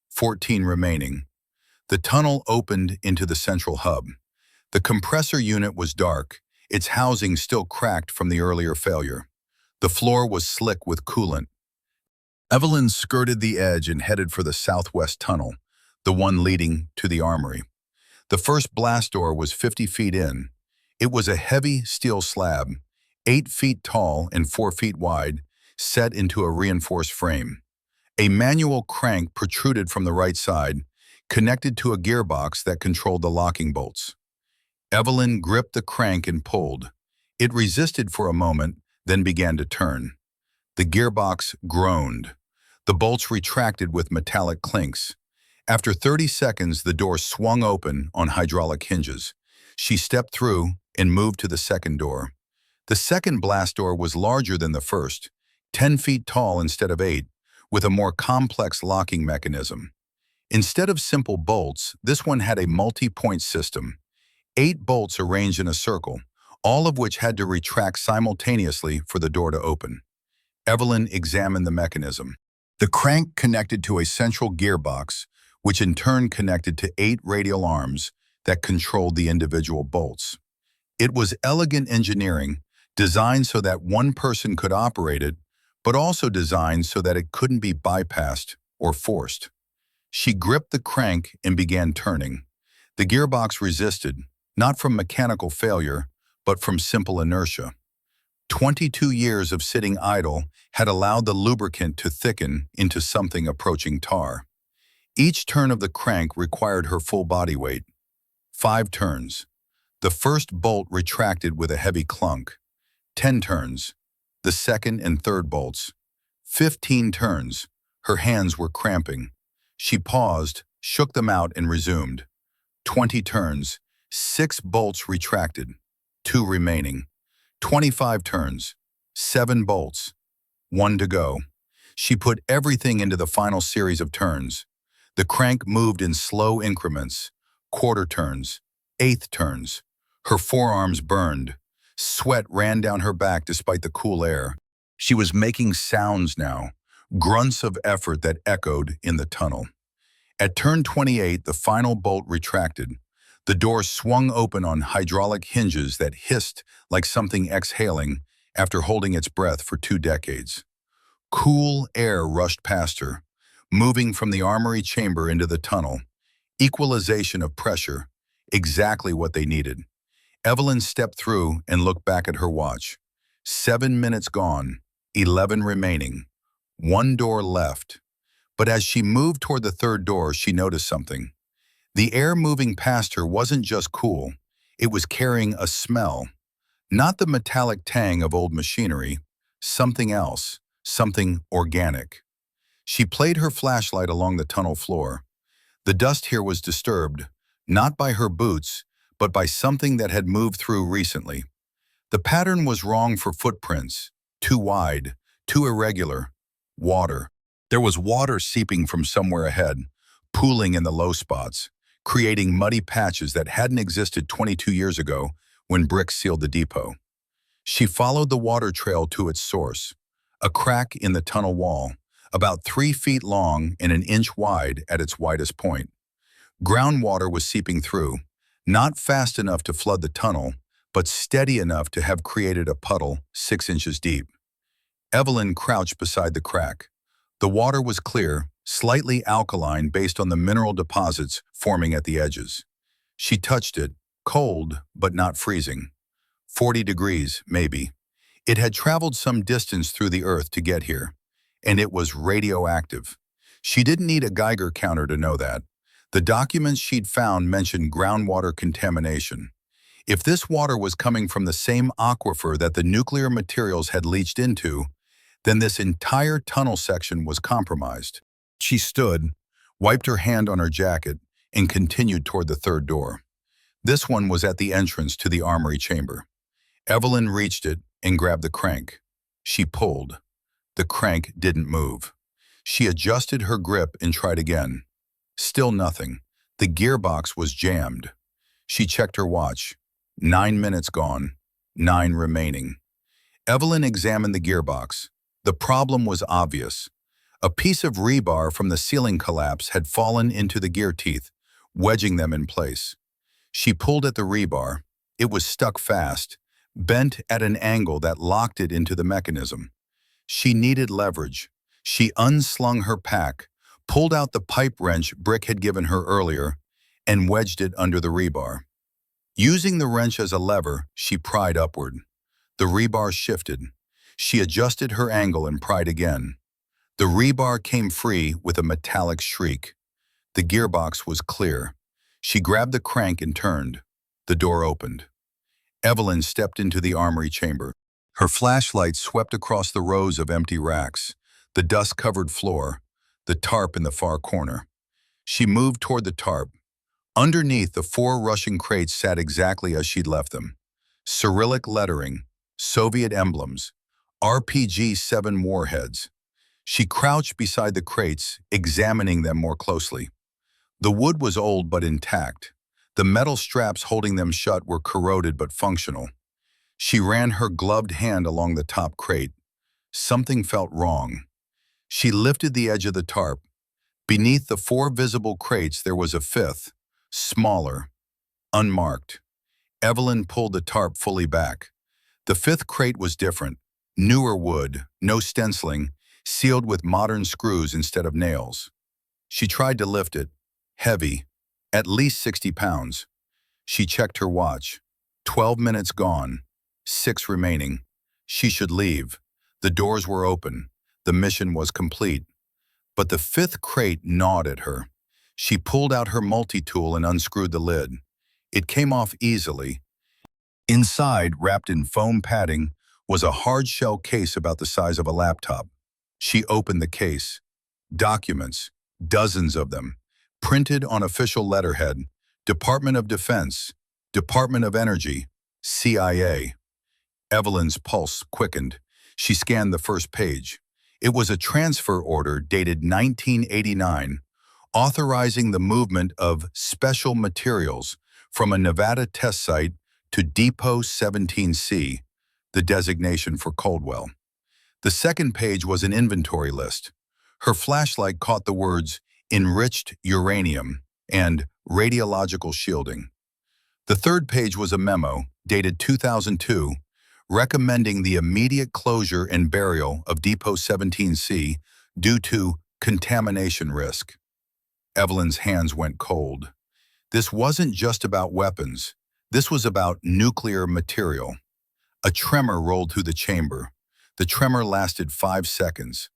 14 remaining. The tunnel opened into the central hub. The compressor unit was dark, its housing still cracked from the earlier failure. The floor was slick with coolant. Evelyn skirted the edge and headed for the southwest tunnel, the one leading to the armory. The first blast door was 50 feet in. It was a heavy steel slab, 8 feet tall and 4 feet wide, set into a reinforced frame. A manual crank protruded from the right side, connected to a gearbox that controlled the locking bolts. Evelyn gripped the crank and pulled. It resisted for a moment, then began to turn. The gearbox groaned. The bolts retracted with metallic clinks. After 30 seconds, the door swung open on hydraulic hinges. She stepped through and moved to the second door. The second blast door was larger than the first, 10 feet tall instead of 8, with a more complex locking mechanism. Instead of simple bolts, this one had a multi-point system. 8 bolts arranged in a circle, all of which had to retract simultaneously for the door to open. Evelyn examined the mechanism. The crank connected to a central gearbox, which in turn connected to 8 radial arms that controlled the individual bolts. It was elegant engineering, designed so that one person could operate it, but also designed so that it couldn't be bypassed or forced. She gripped the crank and began turning. The gearbox resisted, not from mechanical failure, but from simple inertia. 22 years of sitting idle had allowed the lubricant to thicken into something approaching tar. Each turn of the crank required her full body weight. 5 turns. The first bolt retracted with a heavy clunk. 10 turns. The second and third bolts. 15 turns. Her hands were cramping. She paused, shook them out, and resumed. 20 turns. 6 bolts retracted. 2 remaining. 25 turns. 7 bolts. 1 to go. She put everything into the final series of turns. The crank moved in slow increments. Quarter turns. 1/8 turns. Her forearms burned. Sweat ran down her back despite the cool air. She was making sounds now, grunts of effort that echoed in the tunnel. At turn 28, the final bolt retracted. The door swung open on hydraulic hinges that hissed like something exhaling after holding its breath for 2 decades. Cool air rushed past her, moving from the armory chamber into the tunnel. Equalization of pressure, exactly what they needed. Evelyn stepped through and looked back at her watch. 7 minutes gone, 11 remaining. 1 door left. But as she moved toward the third door, she noticed something. The air moving past her wasn't just cool. It was carrying a smell. Not the metallic tang of old machinery, something else, something organic. She played her flashlight along the tunnel floor. The dust here was disturbed, not by her boots, but by something that had moved through recently. The pattern was wrong for footprints, too wide, too irregular. Water. There was water seeping from somewhere ahead, pooling in the low spots, creating muddy patches that hadn't existed 22 years ago when bricks sealed the depot. She followed the water trail to its source, a crack in the tunnel wall, about 3 feet long and 1 inch wide at its widest point. Groundwater was seeping through, not fast enough to flood the tunnel, but steady enough to have created a puddle 6 inches deep. Evelyn crouched beside the crack. The water was clear, slightly alkaline based on the mineral deposits forming at the edges. She touched it, cold but not freezing. 40 degrees, maybe. It had traveled some distance through the Earth to get here, and it was radioactive. She didn't need a Geiger counter to know that. The documents she'd found mentioned groundwater contamination. If this water was coming from the same aquifer that the nuclear materials had leached into, then this entire tunnel section was compromised. She stood, wiped her hand on her jacket, and continued toward the third door. This one was at the entrance to the armory chamber. Evelyn reached it and grabbed the crank. She pulled. The crank didn't move. She adjusted her grip and tried again. Still nothing. The gearbox was jammed. She checked her watch. 9 minutes gone. 9 remaining. Evelyn examined the gearbox. The problem was obvious. A piece of rebar from the ceiling collapse had fallen into the gear teeth, wedging them in place. She pulled at the rebar. It was stuck fast, bent at an angle that locked it into the mechanism. She needed leverage. She unslung her pack, pulled out the pipe wrench Brick had given her earlier, and wedged it under the rebar. Using the wrench as a lever, she pried upward. The rebar shifted. She adjusted her angle and pried again. The rebar came free with a metallic shriek. The gearbox was clear. She grabbed the crank and turned. The door opened. Evelyn stepped into the armory chamber. Her flashlight swept across the rows of empty racks, the dust-covered floor, the tarp in the far corner. She moved toward the tarp. Underneath, the 4 Russian crates sat exactly as she'd left them. Cyrillic lettering, Soviet emblems, RPG-7 warheads. She crouched beside the crates, examining them more closely. The wood was old but intact. The metal straps holding them shut were corroded but functional. She ran her gloved hand along the top crate. Something felt wrong. She lifted the edge of the tarp. Beneath the 4 visible crates there was a 5th, smaller, unmarked. Evelyn pulled the tarp fully back. The 5th crate was different. Newer wood, no stenciling, sealed with modern screws instead of nails. She tried to lift it. Heavy, at least 60 pounds. She checked her watch. 12 minutes gone. 6 remaining. She should leave. The doors were open. The mission was complete. But the 5th crate gnawed at her. She pulled out her multi-tool and unscrewed the lid. It came off easily. Inside, wrapped in foam padding, was a hard-shell case about the size of a laptop. She opened the case. Documents, dozens of them, printed on official letterhead, Department of Defense, Department of Energy, CIA. Evelyn's pulse quickened. She scanned the first page. It was a transfer order dated 1989, authorizing the movement of special materials from a Nevada test site to Depot 17C, the designation for Coldwell. The second page was an inventory list. Her flashlight caught the words enriched uranium and radiological shielding. The third page was a memo, dated 2002, recommending the immediate closure and burial of Depot 17C due to contamination risk. Evelyn's hands went cold. This wasn't just about weapons. This was about nuclear material. A tremor rolled through the chamber. The tremor lasted 5 seconds.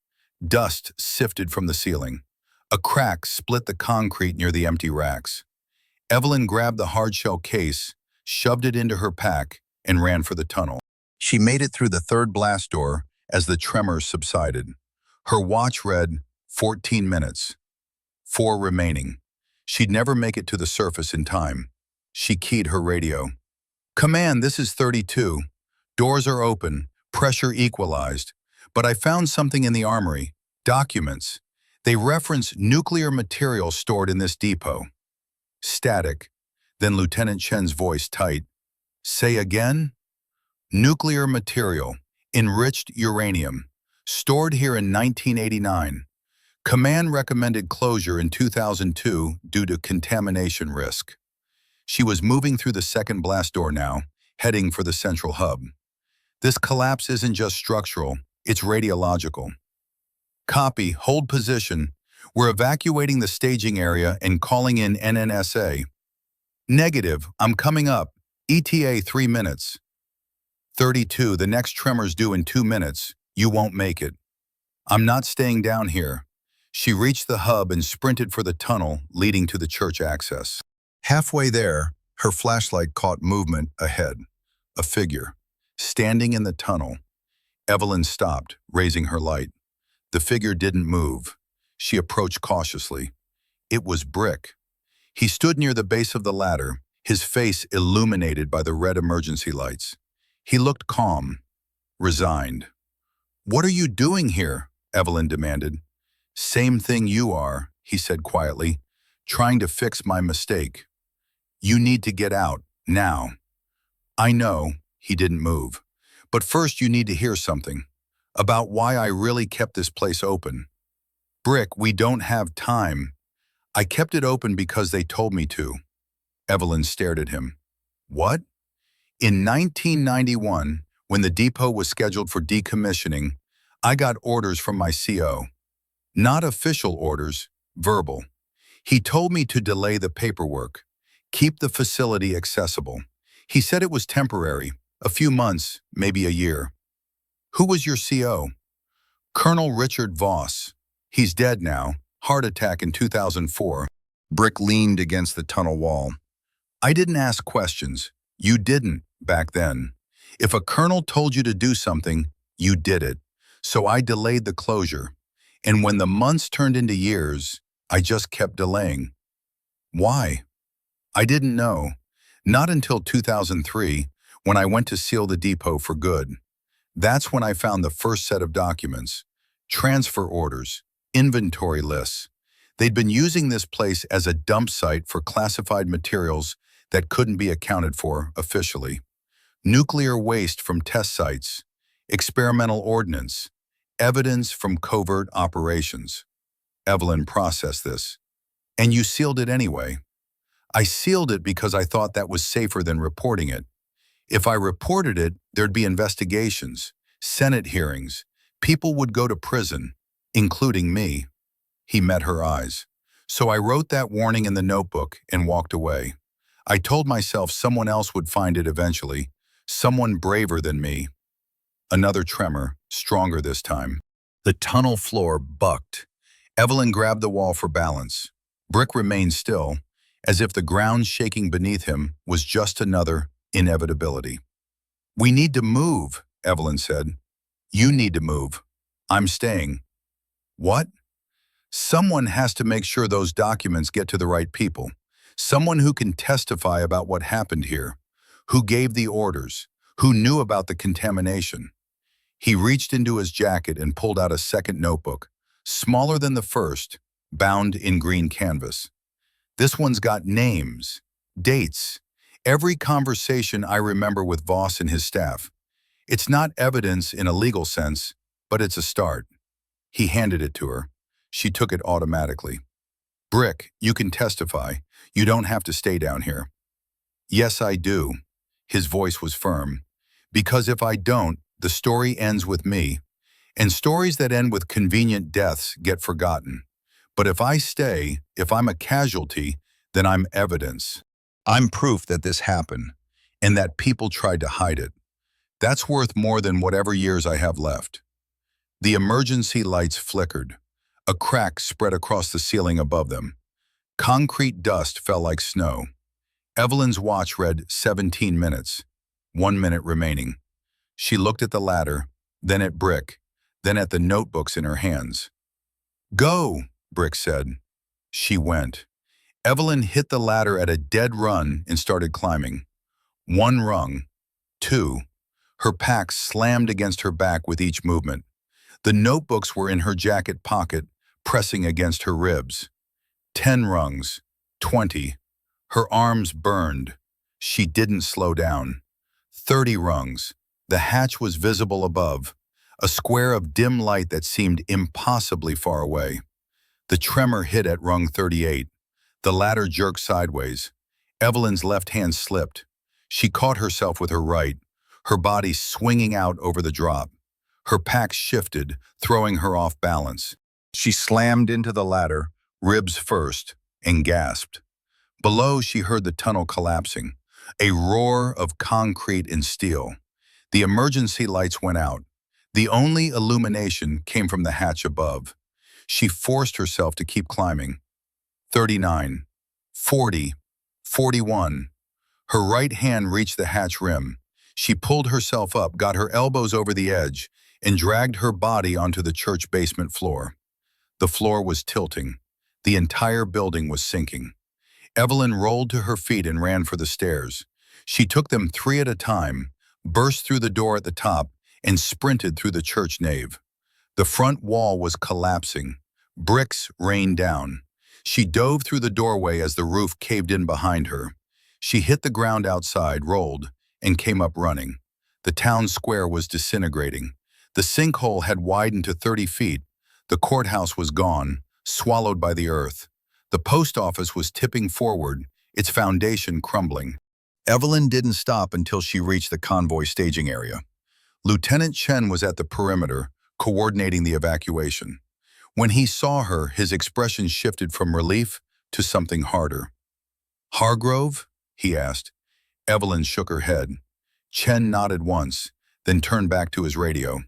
Dust sifted from the ceiling. A crack split the concrete near the empty racks. Evelyn grabbed the hard-shell case, shoved it into her pack, and ran for the tunnel. She made it through the 3rd blast door as the tremors subsided. Her watch read 14 minutes. 4 remaining. She'd never make it to the surface in time. She keyed her radio. "Command, this is 32. Doors are open, pressure equalized. But I found something in the armory. Documents. They reference nuclear material stored in this depot." Static. Then Lieutenant Chen's voice tight. "Say again?" "Nuclear material, enriched uranium, stored here in 1989. Command recommended closure in 2002 due to contamination risk." She was moving through the 2nd blast door now, heading for the central hub. "This collapse isn't just structural, it's radiological." "Copy, hold position. We're evacuating the staging area and calling in NNSA." "Negative, I'm coming up. ETA 3 minutes." 32, the next tremor's due in 2 minutes. You won't make it. I'm not staying down here. She reached the hub and sprinted for the tunnel leading to the church access. Halfway there, her flashlight caught movement ahead. A figure. Standing in the tunnel. Evelyn stopped, raising her light. The figure didn't move. She approached cautiously. It was Brick. He stood near the base of the ladder, his face illuminated by the red emergency lights. He looked calm, resigned. "What are you doing here?" Evelyn demanded. "Same thing you are," he said quietly, "trying to fix my mistake. You need to get out, now." "I know," he didn't move. "But first you need to hear something. About why I really kept this place open." "Brick, we don't have time." "I kept it open because they told me to." Evelyn stared at him. "What?" "In 1991, when the depot was scheduled for decommissioning, I got orders from my CO. Not official orders, verbal. He told me to delay the paperwork, keep the facility accessible. He said it was temporary, a few months, maybe a year." "Who was your CO?" "Colonel Richard Voss. He's dead now, heart attack in 2004. Brick leaned against the tunnel wall. "I didn't ask questions. You didn't, back then. If a colonel told you to do something, you did it. So I delayed the closure. And when the months turned into years, I just kept delaying." "Why?" "I didn't know. Not until 2003, when I went to seal the depot for good. That's when I found the first set of documents. Transfer orders, inventory lists. They'd been using this place as a dump site for classified materials that couldn't be accounted for officially. Nuclear waste from test sites, experimental ordnance, evidence from covert operations." Evelyn processed this. "And you sealed it anyway." "I sealed it because I thought that was safer than reporting it. If I reported it, there'd be investigations, Senate hearings, people would go to prison, including me." He met her eyes. "So I wrote that warning in the notebook and walked away. I told myself someone else would find it eventually, someone braver than me." Another tremor, stronger this time. The tunnel floor bucked. Evelyn grabbed the wall for balance. Brick remained still, as if the ground shaking beneath him was just another inevitability. "We need to move," Evelyn said. "You need to move. I'm staying." "What?" "Someone has to make sure those documents get to the right people. Someone who can testify about what happened here, who gave the orders, who knew about the contamination." He reached into his jacket and pulled out a second notebook, smaller than the first, bound in green canvas. "This one's got names, dates, every conversation I remember with Voss and his staff. It's not evidence in a legal sense, but it's a start." He handed it to her. She took it automatically. "Brick, you can testify. You don't have to stay down here." "Yes, I do." His voice was firm. "Because if I don't, the story ends with me. And stories that end with convenient deaths get forgotten. But if I stay, if I'm a casualty, then I'm evidence. I'm proof that this happened, and that people tried to hide it. That's worth more than whatever years I have left." The emergency lights flickered. A crack spread across the ceiling above them. Concrete dust fell like snow. Evelyn's watch read 17 minutes, 1 minute remaining. She looked at the ladder, then at Brick, then at the notebooks in her hands. "Go," Brick said. She went. Evelyn hit the ladder at a dead run and started climbing. 1 rung, 2. Her pack slammed against her back with each movement. The notebooks were in her jacket pocket, pressing against her ribs. 10 rungs, 20. Her arms burned. She didn't slow down. 30 rungs. The hatch was visible above, a square of dim light that seemed impossibly far away. The tremor hit at rung 38. The ladder jerked sideways. Evelyn's left hand slipped. She caught herself with her right, her body swinging out over the drop. Her pack shifted, throwing her off balance. She slammed into the ladder, ribs first, and gasped. Below, she heard the tunnel collapsing, a roar of concrete and steel. The emergency lights went out. The only illumination came from the hatch above. She forced herself to keep climbing. 39, 40, 41. Her right hand reached the hatch rim. She pulled herself up, got her elbows over the edge, and dragged her body onto the church basement floor. The floor was tilting. The entire building was sinking. Evelyn rolled to her feet and ran for the stairs. She took them three at a time, burst through the door at the top, and sprinted through the church nave. The front wall was collapsing. Bricks rained down. She dove through the doorway as the roof caved in behind her. She hit the ground outside, rolled, and came up running. The town square was disintegrating. The sinkhole had widened to 30 feet. The courthouse was gone, swallowed by the earth. The post office was tipping forward, its foundation crumbling. Evelyn didn't stop until she reached the convoy staging area. Lieutenant Chen was at the perimeter, coordinating the evacuation. When he saw her, his expression shifted from relief to something harder. "Hargrove?" he asked. Evelyn shook her head. Chen nodded once, then turned back to his radio.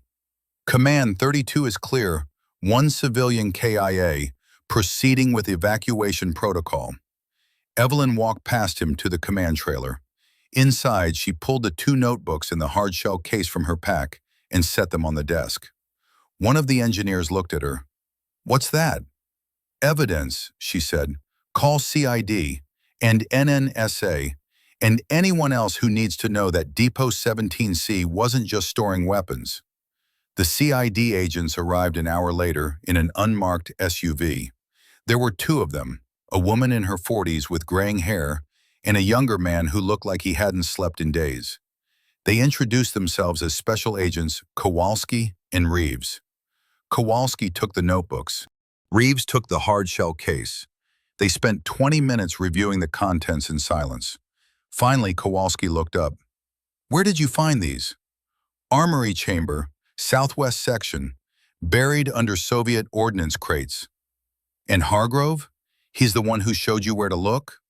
"Command 32 is clear. One civilian KIA, proceeding with evacuation protocol." Evelyn walked past him to the command trailer. Inside, she pulled the two notebooks in the hard-shell case from her pack and set them on the desk. One of the engineers looked at her. "What's that?" "Evidence," she said. "Call CID and NNSA and anyone else who needs to know that Depot 17C wasn't just storing weapons." The CID agents arrived an hour later in an unmarked SUV. There were two of them, a woman in her 40s with graying hair and a younger man who looked like he hadn't slept in days. They introduced themselves as Special Agents Kowalski and Reeves. Kowalski took the notebooks. Reeves took the hard-shell case. They spent 20 minutes reviewing the contents in silence. Finally, Kowalski looked up. "Where did you find these?" "Armory chamber, southwest section, buried under Soviet ordnance crates." "And Hargrove? He's the one who showed you where to look?"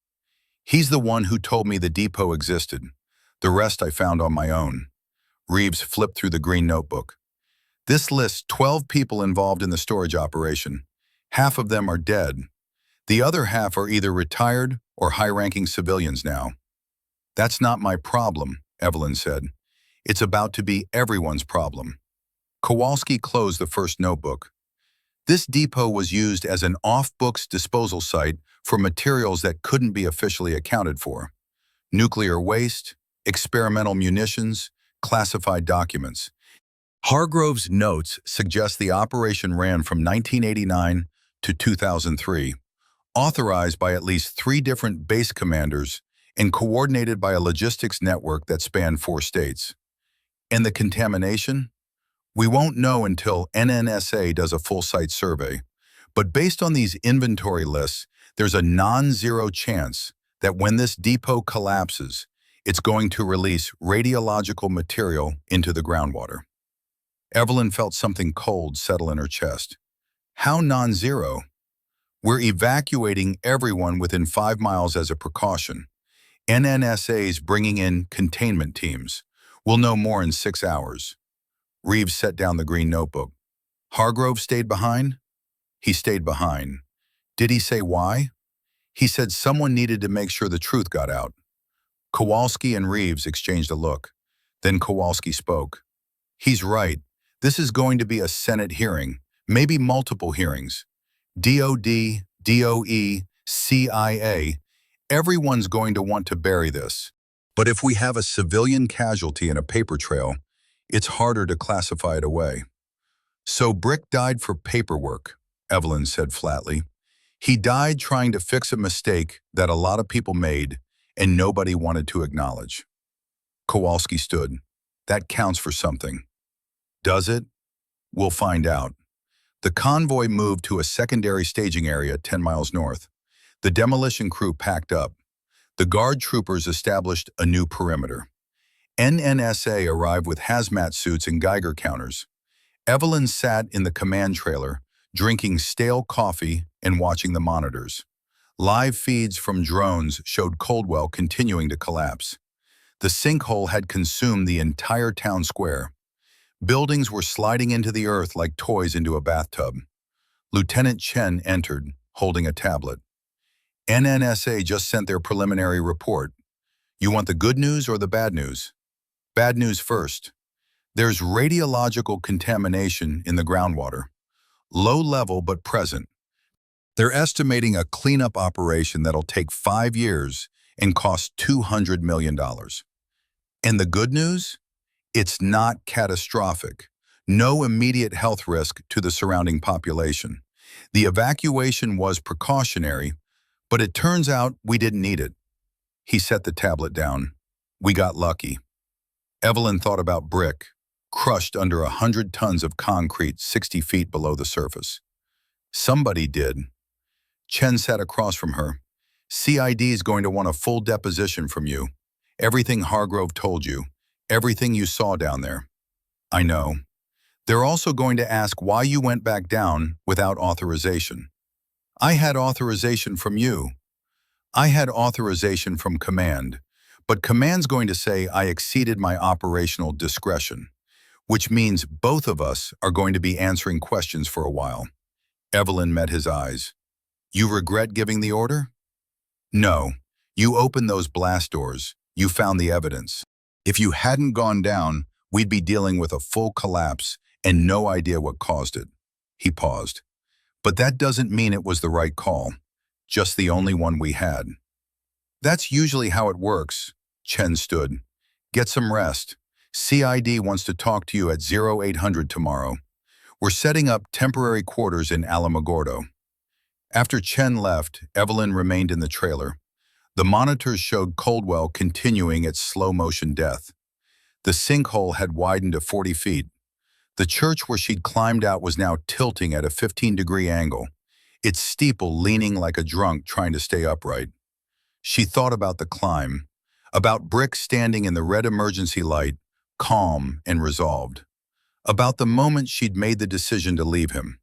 "He's the one who told me the depot existed. The rest I found on my own." Reeves flipped through the green notebook. "This lists 12 people involved in the storage operation. Half of them are dead. The other half are either retired or high-ranking civilians now." "That's not my problem," Evelyn said. "It's about to be everyone's problem." Kowalski closed the first notebook. This depot was used as an off-books disposal site for materials that couldn't be officially accounted for. Nuclear waste, experimental munitions, classified documents. Hargrove's notes suggest the operation ran from 1989 to 2003, authorized by at least 3 different base commanders and coordinated by a logistics network that spanned 4 states. And the contamination? We won't know until NNSA does a full site survey, but based on these inventory lists, there's a non-zero chance that when this depot collapses, it's going to release radiological material into the groundwater. Evelyn felt something cold settle in her chest. "How non-zero?" "We're evacuating everyone within 5 miles as a precaution. NNSA's bringing in containment teams. We'll know more in 6 hours. Reeves set down the green notebook. "Hargrove stayed behind?" "He stayed behind." "Did he say why?" "He said someone needed to make sure the truth got out." Kowalski and Reeves exchanged a look. Then Kowalski spoke. "He's right. This is going to be a Senate hearing, maybe multiple hearings. DOD, DOE, CIA, everyone's going to want to bury this. But if we have a civilian casualty in a paper trail, it's harder to classify it away." "So Brick died for paperwork," Evelyn said flatly. "He died trying to fix a mistake that a lot of people made and nobody wanted to acknowledge." Kowalski stood. "That counts for something." "Does it?" "We'll find out." The convoy moved to a secondary staging area 10 miles north. The demolition crew packed up. The guard troopers established a new perimeter. NNSA arrived with hazmat suits and Geiger counters. Evelyn sat in the command trailer, drinking stale coffee and watching the monitors. Live feeds from drones showed Coldwell continuing to collapse. The sinkhole had consumed the entire town square. Buildings were sliding into the earth like toys into a bathtub. Lieutenant Chen entered, holding a tablet. NNSA just sent their preliminary report. You want the good news or the bad news? Bad news first. There's radiological contamination in the groundwater. Low level but present. They're estimating a cleanup operation that'll take 5 years and cost $200 million. And the good news? It's not catastrophic. No immediate health risk to the surrounding population. The evacuation was precautionary, but it turns out we didn't need it. He set the tablet down. We got lucky. Evelyn thought about brick, crushed under 100 tons of concrete 60 feet below the surface. Somebody did. Chen sat across from her. CID's going to want a full deposition from you. Everything Hargrove told you. Everything you saw down there. I know. They're also going to ask why you went back down without authorization. I had authorization from you. I had authorization from command, but command's going to say I exceeded my operational discretion, which means both of us are going to be answering questions for a while. Evelyn met his eyes. You regret giving the order? No. You opened those blast doors. You found the evidence. If you hadn't gone down, we'd be dealing with a full collapse and no idea what caused it. He paused. But that doesn't mean it was the right call, just the only one we had. That's usually how it works. Chen stood. Get some rest. CID wants to talk to you at 0800 tomorrow. We're setting up temporary quarters in Alamogordo. After Chen left, Evelyn remained in the trailer. The monitors showed Coldwell continuing its slow-motion death. The sinkhole had widened to 40 feet. The church where she'd climbed out was now tilting at a 15-degree angle, its steeple leaning like a drunk trying to stay upright. She thought about the climb, about Brick standing in the red emergency light, calm and resolved, about the moment she'd made the decision to leave him.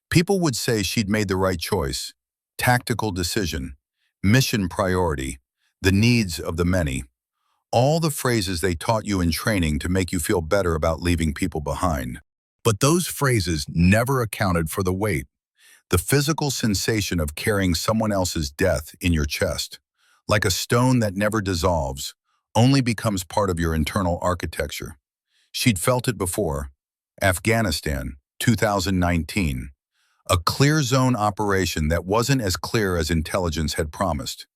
People would say she'd made the right choice, tactical decision, mission priority, the needs of the many. All the phrases they taught you in training to make you feel better about leaving people behind. But those phrases never accounted for the weight, the physical sensation of carrying someone else's death in your chest, like a stone that never dissolves, only becomes part of your internal architecture. She'd felt it before. Afghanistan, 2019. A clear zone operation that wasn't as clear as intelligence had promised.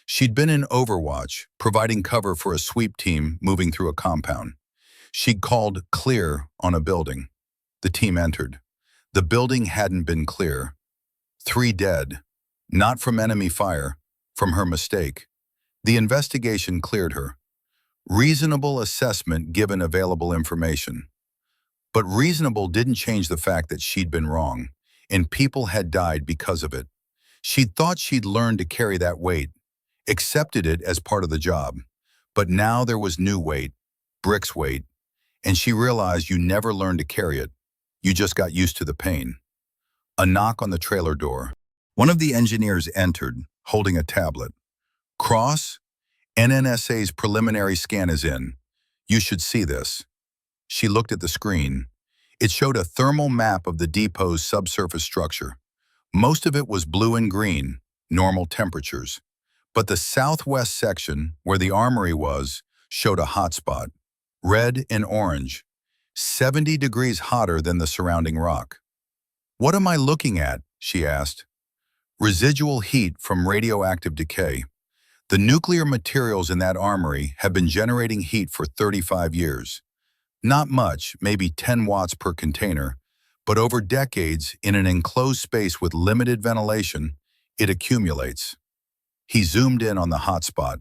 She'd been in Overwatch, providing cover for a sweep team moving through a compound. She'd called clear on a building. The team entered. The building hadn't been clear. 3 dead. Not from enemy fire, from her mistake. The investigation cleared her. Reasonable assessment given available information. But reasonable didn't change the fact that she'd been wrong, and people had died because of it. She'd thought she'd learned to carry that weight, accepted it as part of the job. But now there was new weight, Brick's weight, and she realized you never learned to carry it. You just got used to the pain. A knock on the trailer door. One of the engineers entered, holding a tablet. Cross, NNSA's preliminary scan is in. You should see this. She looked at the screen. It showed a thermal map of the depot's subsurface structure. Most of it was blue and green, normal temperatures. But the southwest section, where the armory was, showed a hot spot, red and orange, 70 degrees hotter than the surrounding rock. What am I looking at? She asked. Residual heat from radioactive decay. The nuclear materials in that armory have been generating heat for 35 years. Not much, maybe 10 watts per container, but over decades, in an enclosed space with limited ventilation, it accumulates. He zoomed in on the hot spot.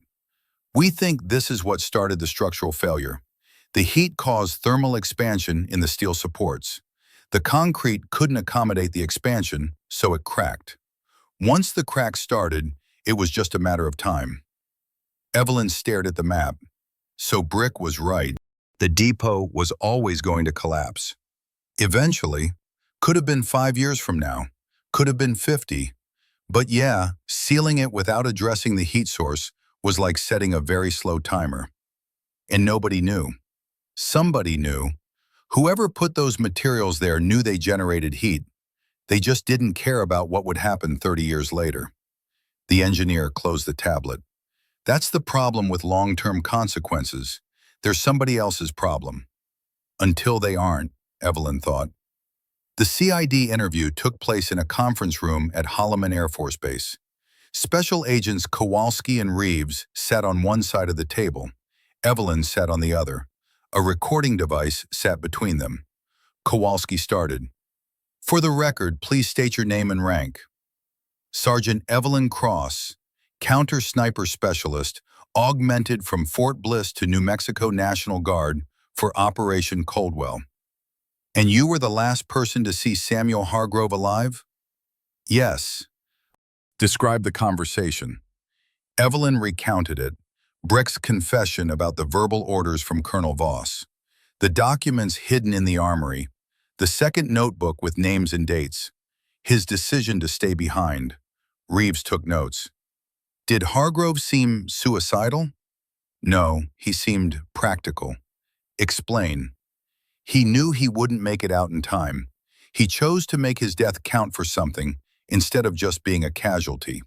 We think this is what started the structural failure. The heat caused thermal expansion in the steel supports. The concrete couldn't accommodate the expansion, so it cracked. Once the crack started, it was just a matter of time. Evelyn stared at the map. So Brick was right. The depot was always going to collapse. Eventually, could have been 5 years from now, could have been 50. But yeah, sealing it without addressing the heat source was like setting a very slow timer. and nobody knew. Somebody knew. Whoever put those materials there knew they generated heat. They just didn't care about what would happen 30 years later. The engineer closed the tablet. That's the problem with long-term consequences. They're somebody else's problem. Until they aren't, Evelyn thought. The CID interview took place in a conference room at Holloman Air Force Base. Special agents Kowalski and Reeves sat on one side of the table. Evelyn sat on the other. A recording device sat between them. Kowalski started. For the record, please state your name and rank. Sergeant Evelyn Cross, counter-sniper specialist, augmented from Fort Bliss to New Mexico National Guard for Operation Coldwell. And you were the last person to see Samuel Hargrove alive? Yes. Describe the conversation. Evelyn recounted it. Brick's confession about the verbal orders from Colonel Voss. The documents hidden in the armory. The second notebook with names and dates. His decision to stay behind. Reeves took notes. Did Hargrove seem suicidal? No, he seemed practical. Explain. He knew he wouldn't make it out in time. He chose to make his death count for something instead of just being a casualty.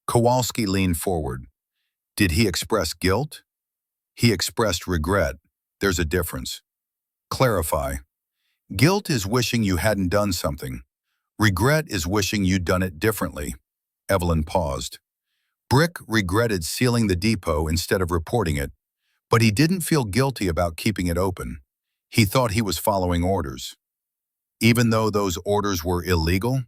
Kowalski leaned forward. Did he express guilt? He expressed regret. There's a difference. Clarify. Guilt is wishing you hadn't done something. Regret is wishing you'd done it differently. Evelyn paused. Brick regretted sealing the depot instead of reporting it, but he didn't feel guilty about keeping it open. He thought he was following orders. Even though those orders were illegal?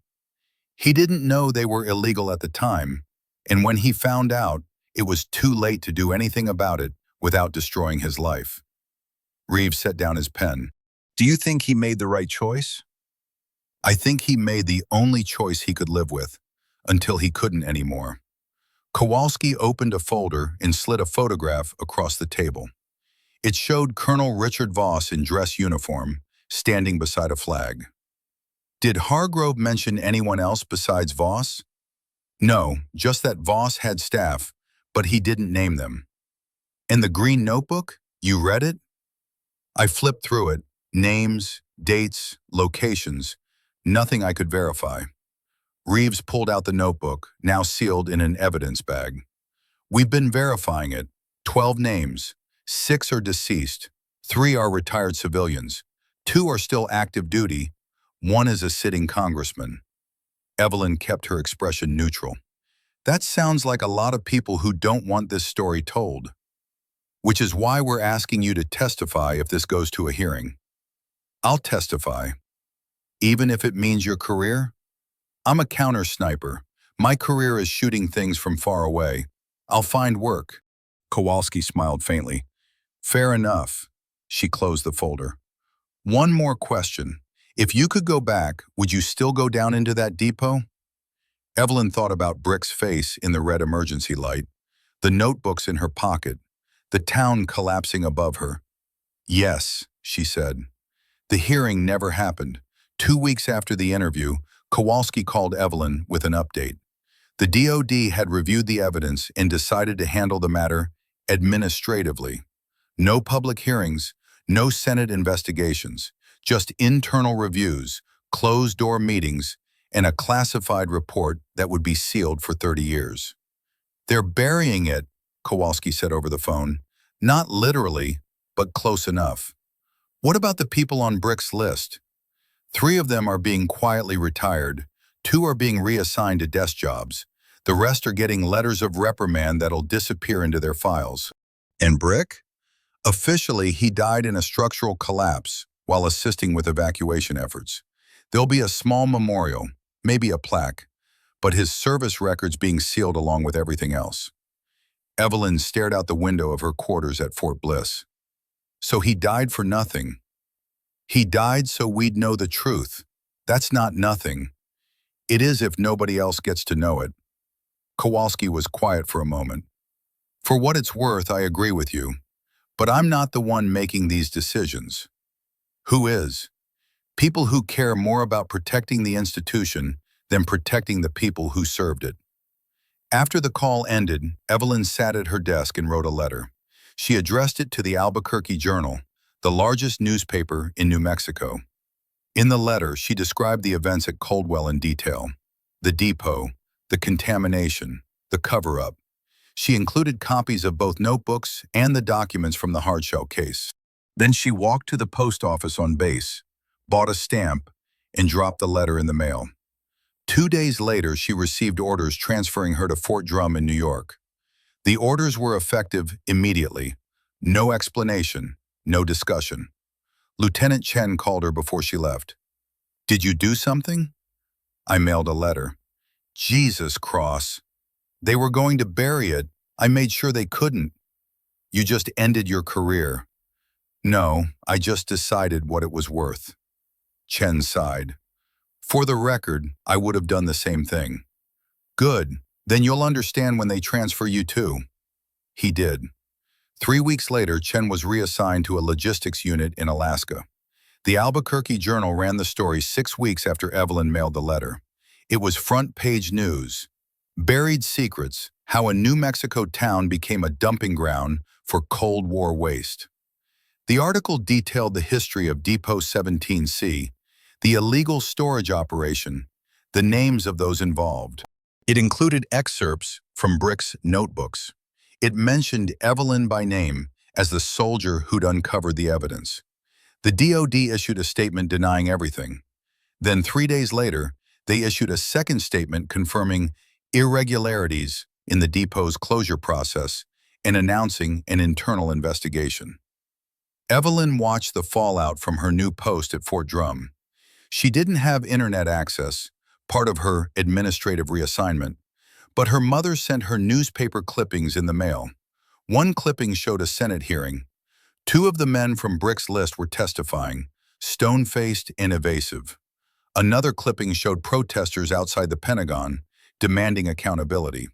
He didn't know they were illegal at the time, and when he found out, it was too late to do anything about it without destroying his life. Reeves set down his pen. Do you think he made the right choice? I think he made the only choice he could live with, until he couldn't anymore. Kowalski opened a folder and slid a photograph across the table. It showed Colonel Richard Voss in dress uniform, standing beside a flag. Did Hargrove mention anyone else besides Voss? No, just that Voss had staff, but he didn't name them. And the green notebook? You read it? I flipped through it. Names, dates, locations. Nothing I could verify. Reeves pulled out the notebook, now sealed in an evidence bag. We've been verifying it. 12 names. 6 are deceased. 3 are retired civilians. 2 are still active duty. 1 is a sitting congressman. Evelyn kept her expression neutral. That sounds like a lot of people who don't want this story told. Which is why we're asking you to testify if this goes to a hearing. I'll testify. Even if it means your career? I'm a counter sniper. My career is shooting things from far away. I'll find work. Kowalski smiled faintly. Fair enough. She closed the folder. One more question. If you could go back, would you still go down into that depot? Evelyn thought about Brick's face in the red emergency light, the notebooks in her pocket, the town collapsing above her. Yes, she said. The hearing never happened. 2 weeks after the interview, Kowalski called Evelyn with an update. The DOD had reviewed the evidence and decided to handle the matter administratively. No public hearings, no Senate investigations, just internal reviews, closed-door meetings, and a classified report that would be sealed for 30 years. They're burying it, Kowalski said over the phone. Not literally, but close enough. What about the people on Brick's list? 3 of them are being quietly retired. 2 are being reassigned to desk jobs. The rest are getting letters of reprimand that'll disappear into their files. And Brick? Officially, he died in a structural collapse while assisting with evacuation efforts. There'll be a small memorial, maybe a plaque, but his service record's being sealed along with everything else. Evelyn stared out the window of her quarters at Fort Bliss. So he died for nothing. He died so we'd know the truth. That's not nothing. It is if nobody else gets to know it. Kowalski was quiet for a moment. For what it's worth, I agree with you. But I'm not the one making these decisions. Who is? People who care more about protecting the institution than protecting the people who served it. After the call ended, Evelyn sat at her desk and wrote a letter. She addressed it to the Albuquerque Journal, the largest newspaper in New Mexico. In the letter, she described the events at Coldwell in detail: the depot, the contamination, the cover-up. She included copies of both notebooks and the documents from the hardshell case. Then she walked to the post office on base, bought a stamp, and dropped the letter in the mail. 2 days later, she received orders transferring her to Fort Drum in New York. The orders were effective immediately. No explanation, no discussion. Lieutenant Chen called her before she left. "Did you do something?" "I mailed a letter." "Jesus, Cross. They were going to bury it. I made sure they couldn't." "You just ended your career." "No, I just decided what it was worth." Chen sighed. "For the record, I would have done the same thing." "Good. Then you'll understand when they transfer you too." He did. 3 weeks later, Chen was reassigned to a logistics unit in Alaska. The Albuquerque Journal ran the story 6 weeks after Evelyn mailed the letter. It was front-page news. Buried Secrets: How a New Mexico Town Became a Dumping Ground for Cold War Waste. The article detailed the history of Depot 17C, the illegal storage operation, the names of those involved. It included excerpts from Brick's notebooks. It mentioned Evelyn by name as the soldier who'd uncovered the evidence. The DOD issued a statement denying everything. Then 3 days later, they issued a second statement confirming irregularities in the depot's closure process and announcing an internal investigation. Evelyn watched the fallout from her new post at Fort Drum. She didn't have internet access, part of her administrative reassignment, but her mother sent her newspaper clippings in the mail. One clipping showed a Senate hearing. 2 of the men from Brick's list were testifying, stone-faced and evasive. Another clipping showed protesters outside the Pentagon, demanding accountability.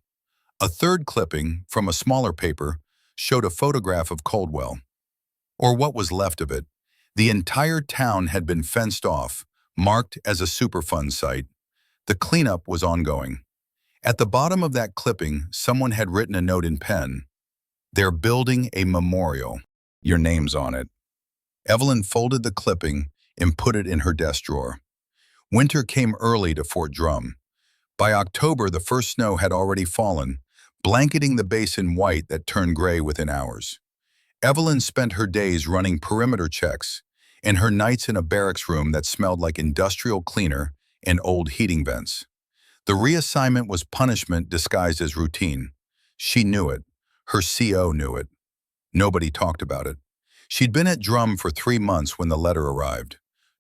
A third clipping, from a smaller paper, showed a photograph of Coldwell, or what was left of it. The entire town had been fenced off, marked as a Superfund site. The cleanup was ongoing. At the bottom of that clipping, someone had written a note in pen. "They're building a memorial. Your name's on it." Evelyn folded the clipping and put it in her desk drawer. Winter came early to Fort Drum. By October, the first snow had already fallen, blanketing the base in white that turned gray within hours. Evelyn spent her days running perimeter checks and her nights in a barracks room that smelled like industrial cleaner and old heating vents. The reassignment was punishment disguised as routine. She knew it. Her CO knew it. Nobody talked about it. She'd been at Drum for 3 months when the letter arrived.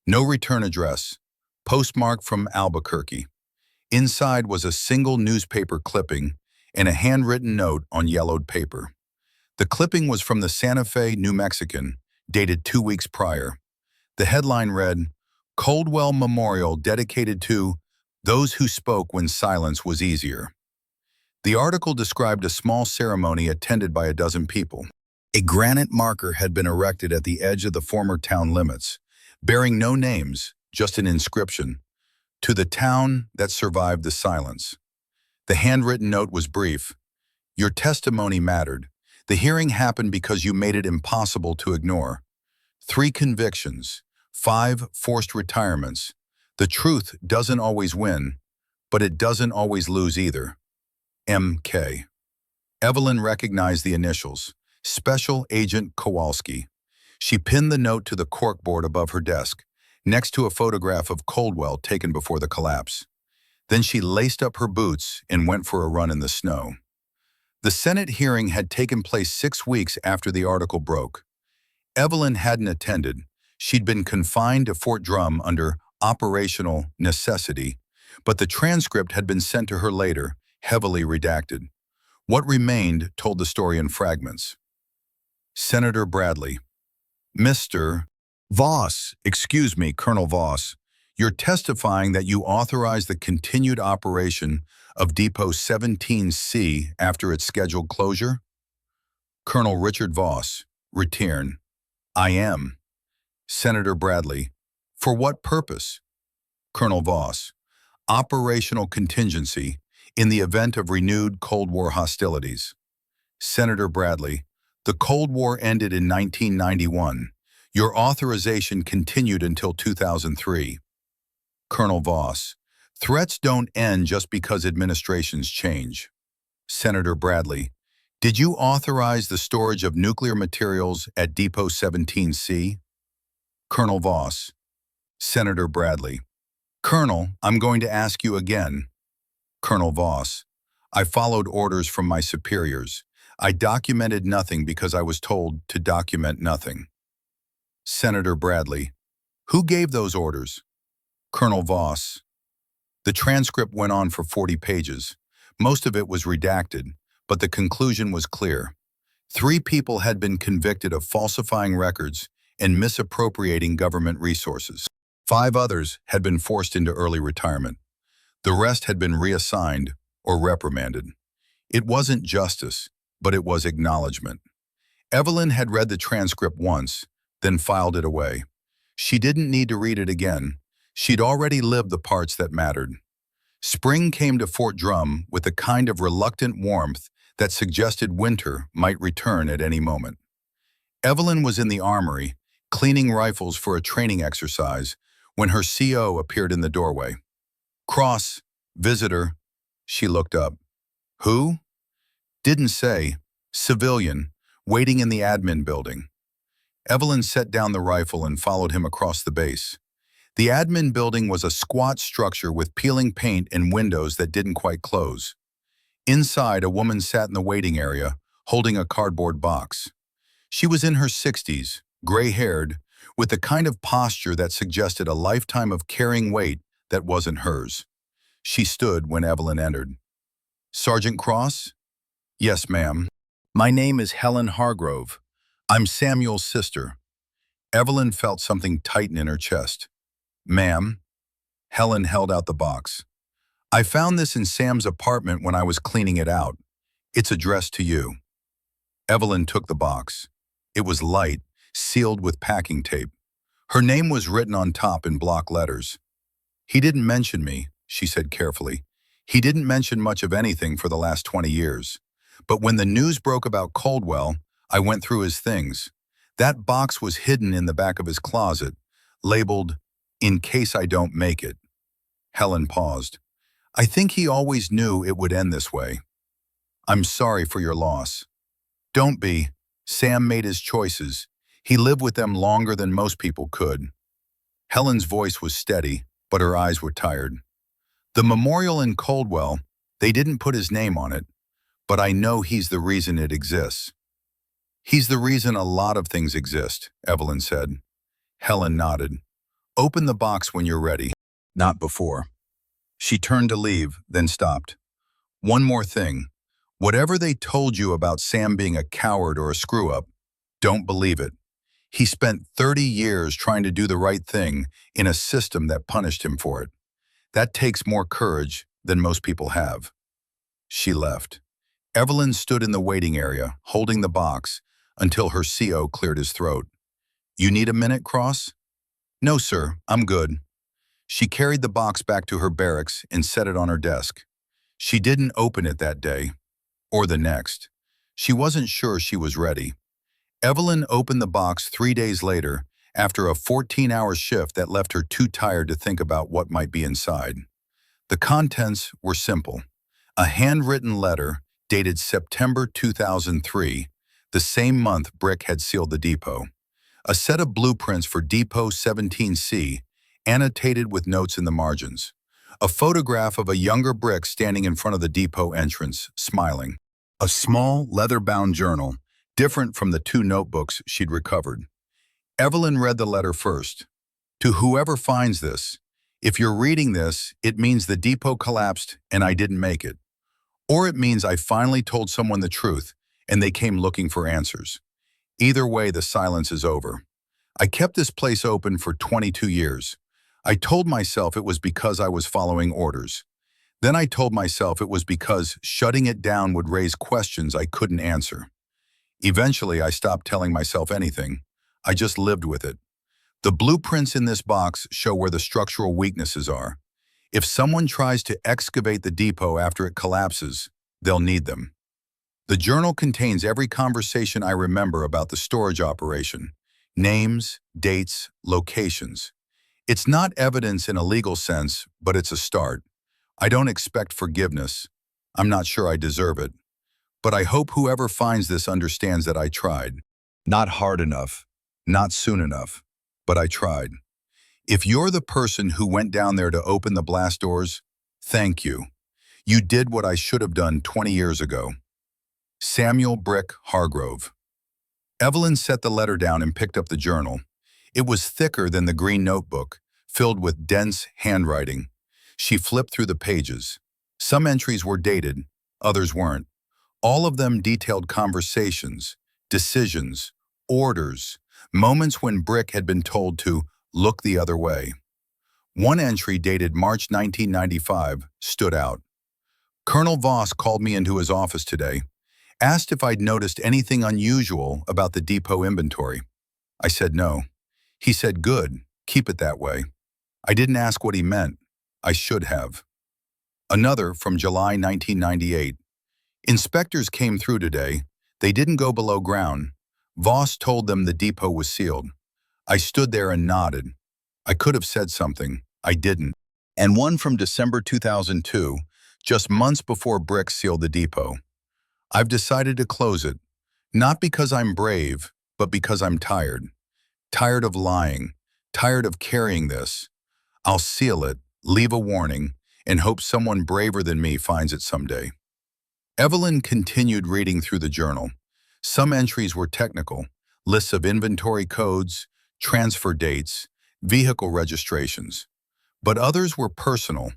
No return address. Postmarked from Albuquerque. Inside was a single newspaper clipping and a handwritten note on yellowed paper. The clipping was from the Santa Fe New Mexican, dated 2 weeks prior. The headline read, "Coldwell Memorial dedicated to those who spoke when silence was easier." The article described a small ceremony attended by a dozen people. A granite marker had been erected at the edge of the former town limits, bearing no names, just an inscription, "To the town that survived the silence." The handwritten note was brief. "Your testimony mattered. The hearing happened because you made it impossible to ignore. 3 convictions, 5 forced retirements. The truth doesn't always win, but it doesn't always lose either. M.K." Evelyn recognized the initials, Special Agent Kowalski. She pinned the note to the corkboard above her desk, next to a photograph of Coldwell taken before the collapse. Then she laced up her boots and went for a run in the snow. The Senate hearing had taken place 6 weeks after the article broke. Evelyn hadn't attended. She'd been confined to Fort Drum under operational necessity, but the transcript had been sent to her later, heavily redacted. What remained told the story in fragments. Senator Bradley. "Mr. Voss, excuse me, Colonel Voss, you're testifying that you authorized the continued operation of Depot 17C after its scheduled closure?" Colonel Richard Voss, return. "I am." Senator Bradley. "For what purpose?" Colonel Voss. "Operational contingency in the event of renewed Cold War hostilities." Senator Bradley. The Cold War ended in 1991. Your authorization continued until 2003. Colonel Voss. Threats don't end just because administrations change. Senator Bradley. Did you authorize the storage of nuclear materials at Depot 17C? Colonel Voss. Senator Bradley. Colonel, I'm going to ask you again. Colonel Voss. I followed orders from my superiors. I documented nothing because I was told to document nothing. Senator Bradley. Who gave those orders? Colonel Voss. The transcript went on for 40 pages. Most of it was redacted, but the conclusion was clear. 3 people had been convicted of falsifying records and misappropriating government resources. 5 others had been forced into early retirement. The rest had been reassigned or reprimanded. It wasn't justice, but it was acknowledgement. Evelyn had read the transcript once, then filed it away. She didn't need to read it again. She'd already lived the parts that mattered. Spring came to Fort Drum with a kind of reluctant warmth that suggested winter might return at any moment. Evelyn was in the armory, cleaning rifles for a training exercise, when her CO appeared in the doorway. Cross, visitor. She looked up. Who? Didn't say. Civilian, waiting in the admin building. Evelyn set down the rifle and followed him across the base. The admin building was a squat structure with peeling paint and windows that didn't quite close. Inside, a woman sat in the waiting area, holding a cardboard box. She was in her 60s, gray-haired, with the kind of posture that suggested a lifetime of carrying weight that wasn't hers. She stood when Evelyn entered. Sergeant Cross? Yes, ma'am. My name is Helen Hargrove. I'm Samuel's sister. Evelyn felt something tighten in her chest. Ma'am. Helen held out the box. I found this in Sam's apartment when I was cleaning it out. It's addressed to you. Evelyn took the box. It was light, sealed with packing tape. Her name was written on top in block letters. He didn't mention me, she said carefully. He didn't mention much of anything for the last 20 years. But when the news broke about Coldwell, I went through his things. That box was hidden in the back of his closet, labeled, "In case I don't make it." Helen paused. I think he always knew it would end this way. I'm sorry for your loss. Don't be. Sam made his choices. He lived with them longer than most people could. Helen's voice was steady, but her eyes were tired. The memorial in Coldwell, they didn't put his name on it, but I know he's the reason it exists. He's the reason a lot of things exist, Evelyn said. Helen nodded. Open the box when you're ready. Not before. She turned to leave, then stopped. One more thing. Whatever they told you about Sam being a coward or a screw-up, don't believe it. He spent 30 years trying to do the right thing in a system that punished him for it. That takes more courage than most people have. She left. Evelyn stood in the waiting area, holding the box, until her CO cleared his throat. You need a minute, Cross? No, sir, I'm good. She carried the box back to her barracks and set it on her desk. She didn't open it that day, or the next. She wasn't sure she was ready. Evelyn opened the box 3 days later, after a 14-hour shift that left her too tired to think about what might be inside. The contents were simple. A handwritten letter dated September 2003, the same month Brick had sealed the depot. A set of blueprints for Depot 17C, annotated with notes in the margins. A photograph of a younger Brick standing in front of the depot entrance, smiling. A small, leather-bound journal, different from the 2 notebooks she'd recovered. Evelyn read the letter first. To whoever finds this, if you're reading this, it means the depot collapsed and I didn't make it. Or it means I finally told someone the truth and they came looking for answers. Either way, the silence is over. I kept this place open for 22 years. I told myself it was because I was following orders. Then I told myself it was because shutting it down would raise questions I couldn't answer. Eventually, I stopped telling myself anything. I just lived with it. The blueprints in this box show where the structural weaknesses are. If someone tries to excavate the depot after it collapses, they'll need them. The journal contains every conversation I remember about the storage operation. Names, dates, locations. It's not evidence in a legal sense, but it's a start. I don't expect forgiveness. I'm not sure I deserve it. But I hope whoever finds this understands that I tried. Not hard enough. Not soon enough. But I tried. If you're the person who went down there to open the blast doors, thank you. You did what I should have done 20 years ago. Samuel Brick Hargrove. Evelyn set the letter down and picked up the journal. It was thicker than the green notebook, filled with dense handwriting. She flipped through the pages. Some entries were dated, others weren't. All of them detailed conversations, decisions, orders, moments when Brick had been told to look the other way. One entry dated March 1995 stood out. Colonel Voss called me into his office today, asked if I'd noticed anything unusual about the depot inventory. I said no. He said, good, keep it that way. I didn't ask what he meant. I should have. Another from July 1998. Inspectors came through today. They didn't go below ground. Voss told them the depot was sealed. I stood there and nodded. I could have said something. I didn't. And one from December 2002, just months before Brick sealed the depot. I've decided to close it, not because I'm brave, but because I'm tired. Tired of lying, tired of carrying this. I'll seal it, leave a warning, and hope someone braver than me finds it someday. Evelyn continued reading through the journal. Some entries were technical, lists of inventory codes, transfer dates, vehicle registrations. But others were personal,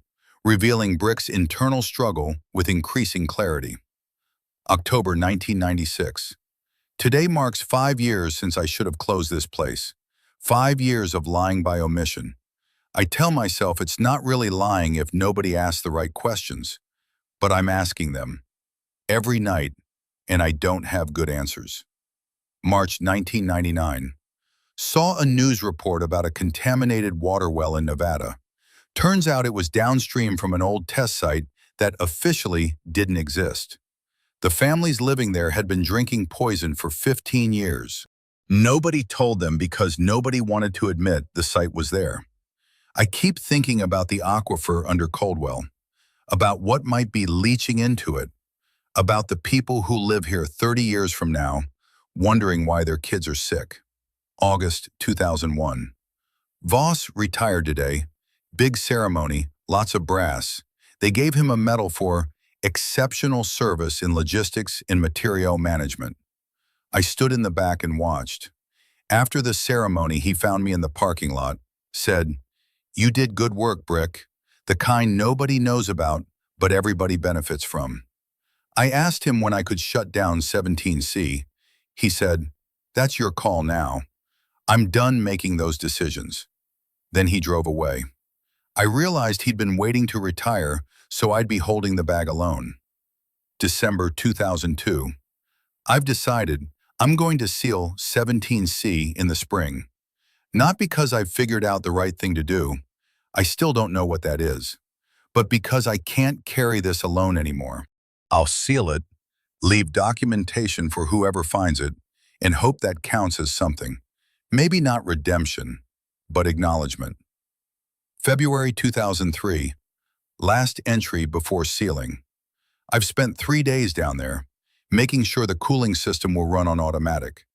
revealing Brick's internal struggle with increasing clarity. October 1996. Today marks 5 years since I should have closed this place. 5 years of lying by omission. I tell myself it's not really lying if nobody asks the right questions, but I'm asking them every night, and I don't have good answers. March 1999. Saw a news report about a contaminated water well in Nevada. Turns out it was downstream from an old test site that officially didn't exist. The families living there had been drinking poison for 15 years. Nobody told them because nobody wanted to admit the site was there. I keep thinking about the aquifer under Coldwell, about what might be leaching into it, about the people who live here 30 years from now, wondering why their kids are sick. August 2001. Voss retired today. Big ceremony, lots of brass. They gave him a medal for exceptional service in logistics and material management. I stood in the back and watched. After the ceremony, he found me in the parking lot, said, "You did good work, Brick, the kind nobody knows about, but everybody benefits from." I asked him when I could shut down 17C. He said, "That's your call now. I'm done making those decisions." Then he drove away. I realized he'd been waiting to retire so I'd be holding the bag alone. December 2002. I've decided I'm going to seal 17C in the spring. Not because I've figured out the right thing to do. I still don't know what that is. But because I can't carry this alone anymore. I'll seal it, leave documentation for whoever finds it, and hope that counts as something. Maybe not redemption, but acknowledgement. February 2003. Last entry before sealing. I've spent 3 days down there, making sure the cooling system will run on automatic.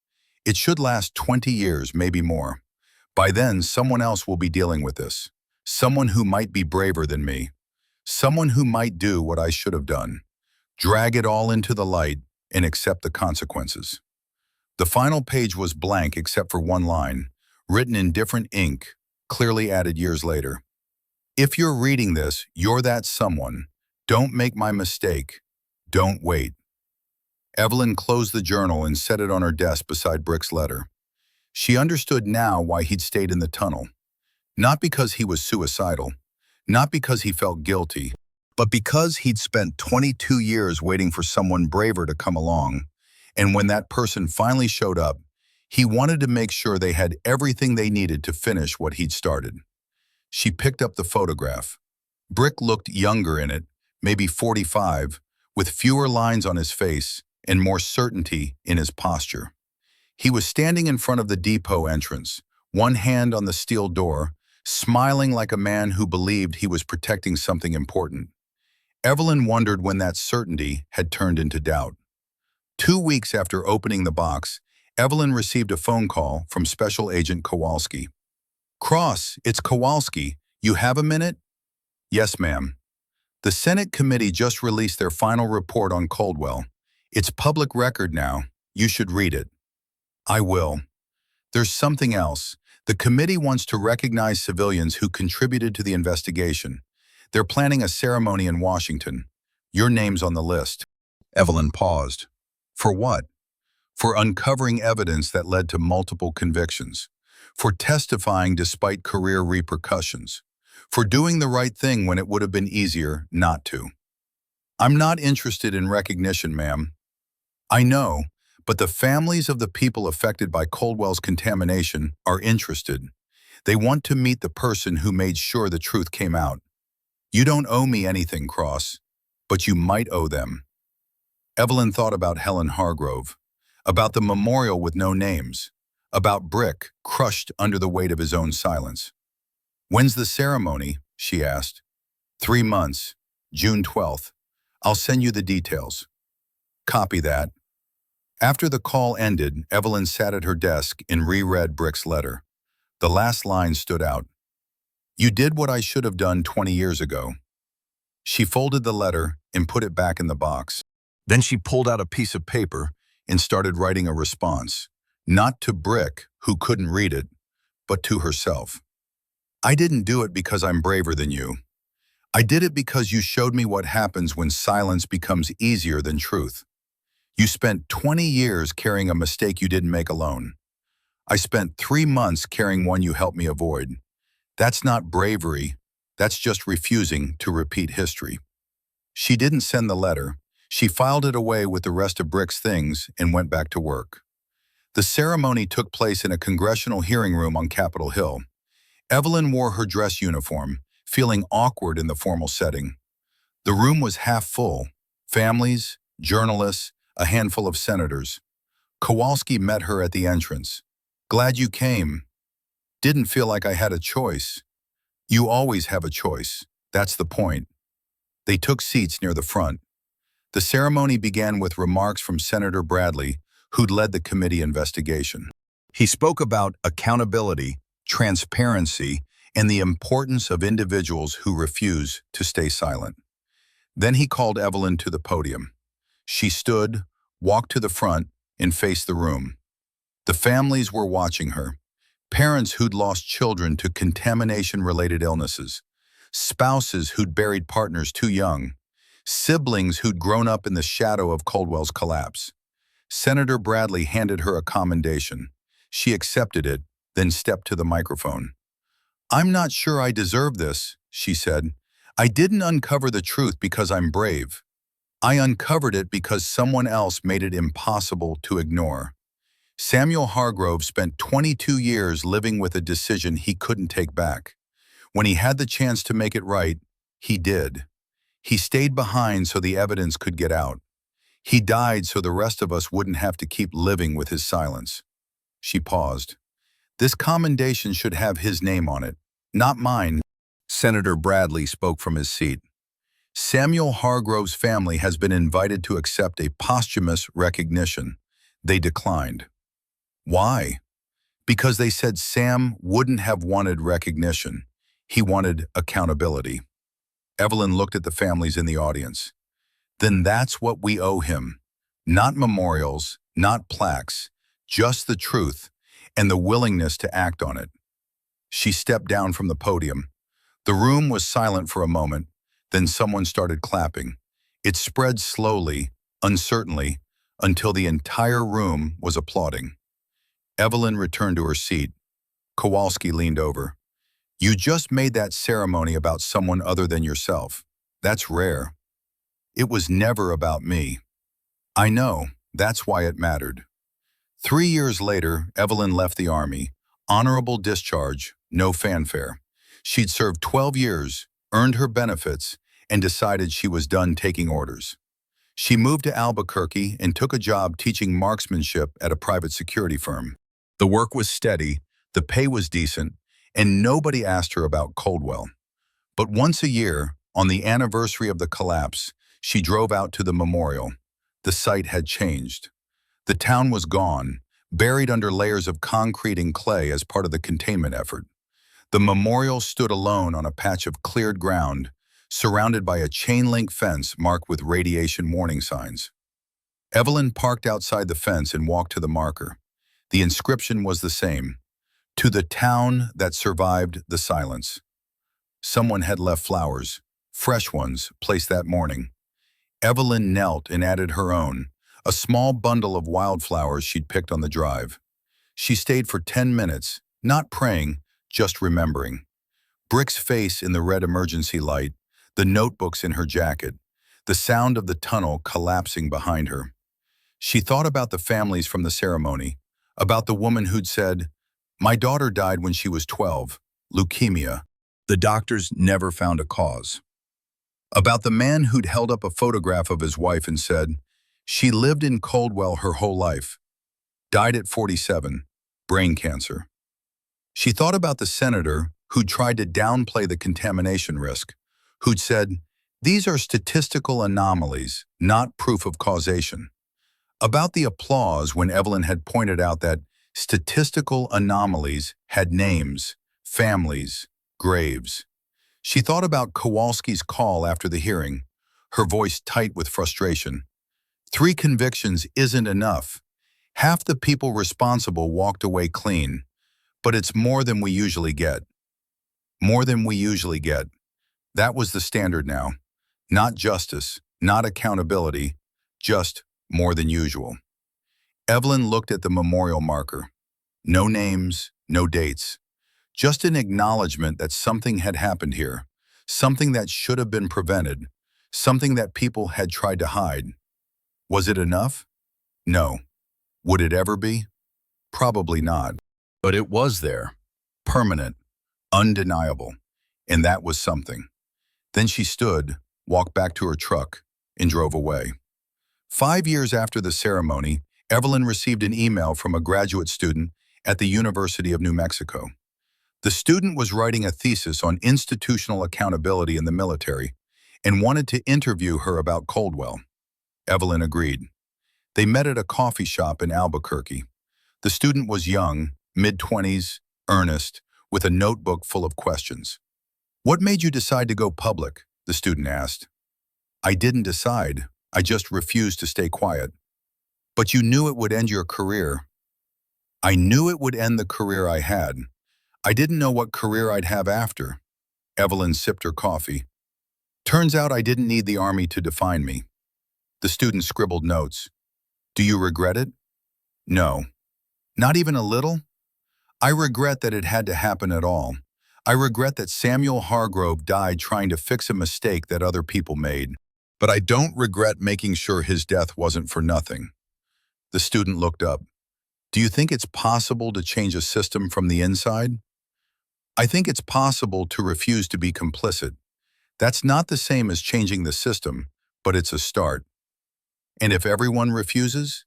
It should last 20 years, maybe more. By then, someone else will be dealing with this. Someone who might be braver than me. Someone who might do what I should have done. Drag it all into the light and accept the consequences. The final page was blank except for one line, written in different ink, clearly added years later. If you're reading this, you're that someone. Don't make my mistake. Don't wait. Evelyn closed the journal and set it on her desk beside Brick's letter. She understood now why he'd stayed in the tunnel. Not because he was suicidal, not because he felt guilty, but because he'd spent 22 years waiting for someone braver to come along. And when that person finally showed up, he wanted to make sure they had everything they needed to finish what he'd started. She picked up the photograph. Brick looked younger in it, maybe 45, with fewer lines on his face and more certainty in his posture. He was standing in front of the depot entrance, one hand on the steel door, smiling like a man who believed he was protecting something important. Evelyn wondered when that certainty had turned into doubt. 2 weeks after opening the box, Evelyn received a phone call from Special Agent Kowalski. "Cross, it's Kowalski. You have a minute?" "Yes, ma'am." "The Senate committee just released their final report on Coldwell. It's public record now. You should read it." "I will." "There's something else. The committee wants to recognize civilians who contributed to the investigation. They're planning a ceremony in Washington. Your name's on the list." Evelyn paused. "For what?" "For uncovering evidence that led to multiple convictions. For testifying despite career repercussions. For doing the right thing when it would have been easier not to." "I'm not interested in recognition, ma'am." "I know, but the families of the people affected by Coldwell's contamination are interested. They want to meet the person who made sure the truth came out. You don't owe me anything, Cross, but you might owe them." Evelyn thought about Helen Hargrove, about the memorial with no names, about Brick crushed under the weight of his own silence. "When's the ceremony?" she asked. 3 months, June 12th. "I'll send you the details." "Copy that." After the call ended, Evelyn sat at her desk and reread Brick's letter. The last line stood out. "You did what I should have done 20 years ago." She folded the letter and put it back in the box. Then she pulled out a piece of paper and started writing a response, not to Brick, who couldn't read it, but to herself. "I didn't do it because I'm braver than you. I did it because you showed me what happens when silence becomes easier than truth. You spent 20 years carrying a mistake you didn't make alone. I spent 3 months carrying one you helped me avoid. That's not bravery. That's just refusing to repeat history." She didn't send the letter. She filed it away with the rest of Brick's things and went back to work. The ceremony took place in a congressional hearing room on Capitol Hill. Evelyn wore her dress uniform, feeling awkward in the formal setting. The room was half full. Families, journalists, a handful of senators. Kowalski met her at the entrance. "Glad you came. Didn't feel like I had a choice." "You always have a choice. That's the point." They took seats near the front. The ceremony began with remarks from Senator Bradley, who'd led the committee investigation. He spoke about accountability, transparency, and the importance of individuals who refuse to stay silent. Then he called Evelyn to the podium. She stood, walked to the front, and faced the room. The families were watching her. Parents who'd lost children to contamination-related illnesses. Spouses who'd buried partners too young. Siblings who'd grown up in the shadow of Coldwell's collapse. Senator Bradley handed her a commendation. She accepted it, then stepped to the microphone. "I'm not sure I deserve this," she said. "I didn't uncover the truth because I'm brave. I uncovered it because someone else made it impossible to ignore." Samuel Hargrove spent 22 years living with a decision he couldn't take back. When he had the chance to make it right, he did. He stayed behind so the evidence could get out. He died so the rest of us wouldn't have to keep living with his silence. She paused. "This commendation should have his name on it, not mine." Senator Bradley spoke from his seat. "Samuel Hargrove's family has been invited to accept a posthumous recognition. They declined." "Why?" "Because they said Sam wouldn't have wanted recognition. He wanted accountability." Evelyn looked at the families in the audience. "Then that's what we owe him. Not memorials, not plaques, just the truth and the willingness to act on it." She stepped down from the podium. The room was silent for a moment, then someone started clapping. It spread slowly, uncertainly, until the entire room was applauding. Evelyn returned to her seat. Kowalski leaned over. "You just made that ceremony about someone other than yourself. That's rare." "It was never about me." "I know. That's why it mattered." 3 years later, Evelyn left the Army. Honorable discharge, no fanfare. She'd served 12 years, earned her benefits, and decided she was done taking orders. She moved to Albuquerque and took a job teaching marksmanship at a private security firm. The work was steady, the pay was decent, and nobody asked her about Coldwell. But once a year, on the anniversary of the collapse, she drove out to the memorial. The site had changed. The town was gone, buried under layers of concrete and clay as part of the containment effort. The memorial stood alone on a patch of cleared ground, surrounded by a chain-link fence marked with radiation warning signs. Evelyn parked outside the fence and walked to the marker. The inscription was the same: "To the town that survived the silence." Someone had left flowers, fresh ones, placed that morning. Evelyn knelt and added her own, a small bundle of wildflowers she'd picked on the drive. She stayed for 10 minutes, not praying, just remembering. Brick's face in the red emergency light, the notebooks in her jacket, the sound of the tunnel collapsing behind her. She thought about the families from the ceremony, about the woman who'd said, "My daughter died when she was 12, leukemia. The doctors never found a cause." About the man who'd held up a photograph of his wife and said, "She lived in Coldwell her whole life. Died at 47, brain cancer." She thought about the senator who'd tried to downplay the contamination risk, who'd said, "These are statistical anomalies, not proof of causation." About the applause when Evelyn had pointed out that statistical anomalies had names, families, graves. She thought about Kowalski's call after the hearing, her voice tight with frustration. 3 convictions isn't enough. Half the people responsible walked away clean, but it's more than we usually get. More than we usually get. That was the standard now. Not justice, not accountability, just more than usual. Evelyn looked at the memorial marker. No names, no dates. Just an acknowledgement that something had happened here, something that should have been prevented, something that people had tried to hide. Was it enough? No. Would it ever be? Probably not. But it was there, permanent, undeniable, and that was something. Then she stood, walked back to her truck, and drove away. 5 years after the ceremony, Evelyn received an email from a graduate student at the University of New Mexico. The student was writing a thesis on institutional accountability in the military and wanted to interview her about Coldwell. Evelyn agreed. They met at a coffee shop in Albuquerque. The student was young, mid-20s, earnest, with a notebook full of questions. "What made you decide to go public?" the student asked. "I didn't decide. I just refused to stay quiet." "But you knew it would end your career." "I knew it would end the career I had. I didn't know what career I'd have after." Evelyn sipped her coffee. "Turns out I didn't need the Army to define me." The student scribbled notes. "Do you regret it?" "No. Not even a little? I regret that it had to happen at all. I regret that Samuel Hargrove died trying to fix a mistake that other people made. But I don't regret making sure his death wasn't for nothing." The student looked up. "Do you think it's possible to change a system from the inside?" "I think it's possible to refuse to be complicit. That's not the same as changing the system, but it's a start. And if everyone refuses,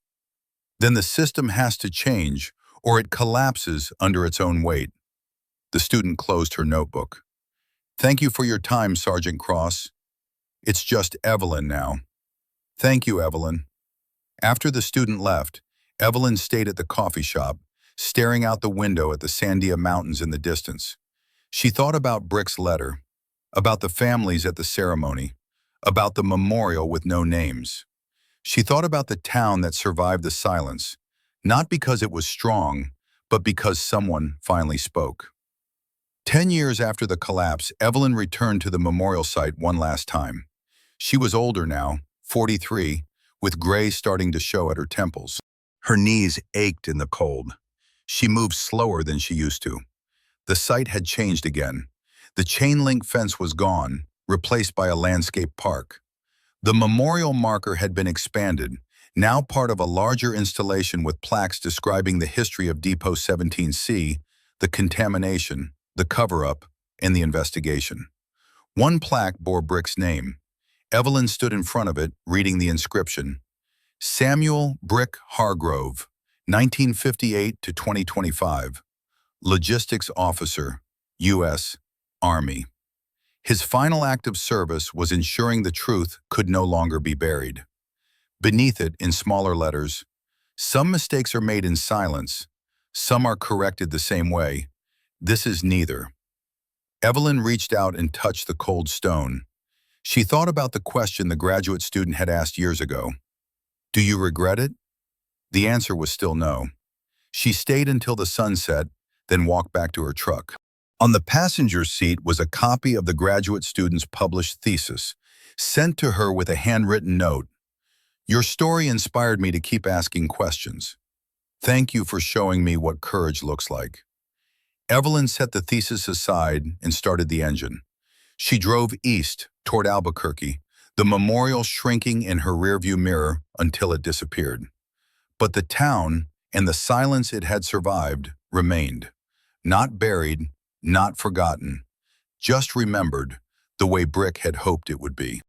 then the system has to change or it collapses under its own weight." The student closed her notebook. "Thank you for your time, Sergeant Cross. It's just Evelyn now." "Thank you, Evelyn." After the student left, Evelyn stayed at the coffee shop, staring out the window at the Sandia Mountains in the distance. She thought about Brick's letter, about the families at the ceremony, about the memorial with no names. She thought about the town that survived the silence, not because it was strong, but because someone finally spoke. 10 years after the collapse, Evelyn returned to the memorial site one last time. She was older now, 43, with gray starting to show at her temples. Her knees ached in the cold. She moved slower than she used to. The site had changed again. The chain-link fence was gone, replaced by a landscape park. The memorial marker had been expanded, now part of a larger installation with plaques describing the history of Depot 17C, the contamination, the cover-up, and the investigation. One plaque bore Brick's name. Evelyn stood in front of it, reading the inscription. Samuel Brick Hargrove, 1958 to 2025. Logistics Officer, U.S. Army. His final act of service was ensuring the truth could no longer be buried. Beneath it, in smaller letters, some mistakes are made in silence, some are corrected the same way. This is neither. Evelyn reached out and touched the cold stone. She thought about the question the graduate student had asked years ago. Do you regret it? The answer was still no. She stayed until the sun set, then walked back to her truck. On the passenger seat was a copy of the graduate student's published thesis, sent to her with a handwritten note. Your story inspired me to keep asking questions. Thank you for showing me what courage looks like. Evelyn set the thesis aside and started the engine. She drove east toward Albuquerque, the memorial shrinking in her rearview mirror until it disappeared. But the town and the silence it had survived remained. Not buried, not forgotten, just remembered the way Brick had hoped it would be.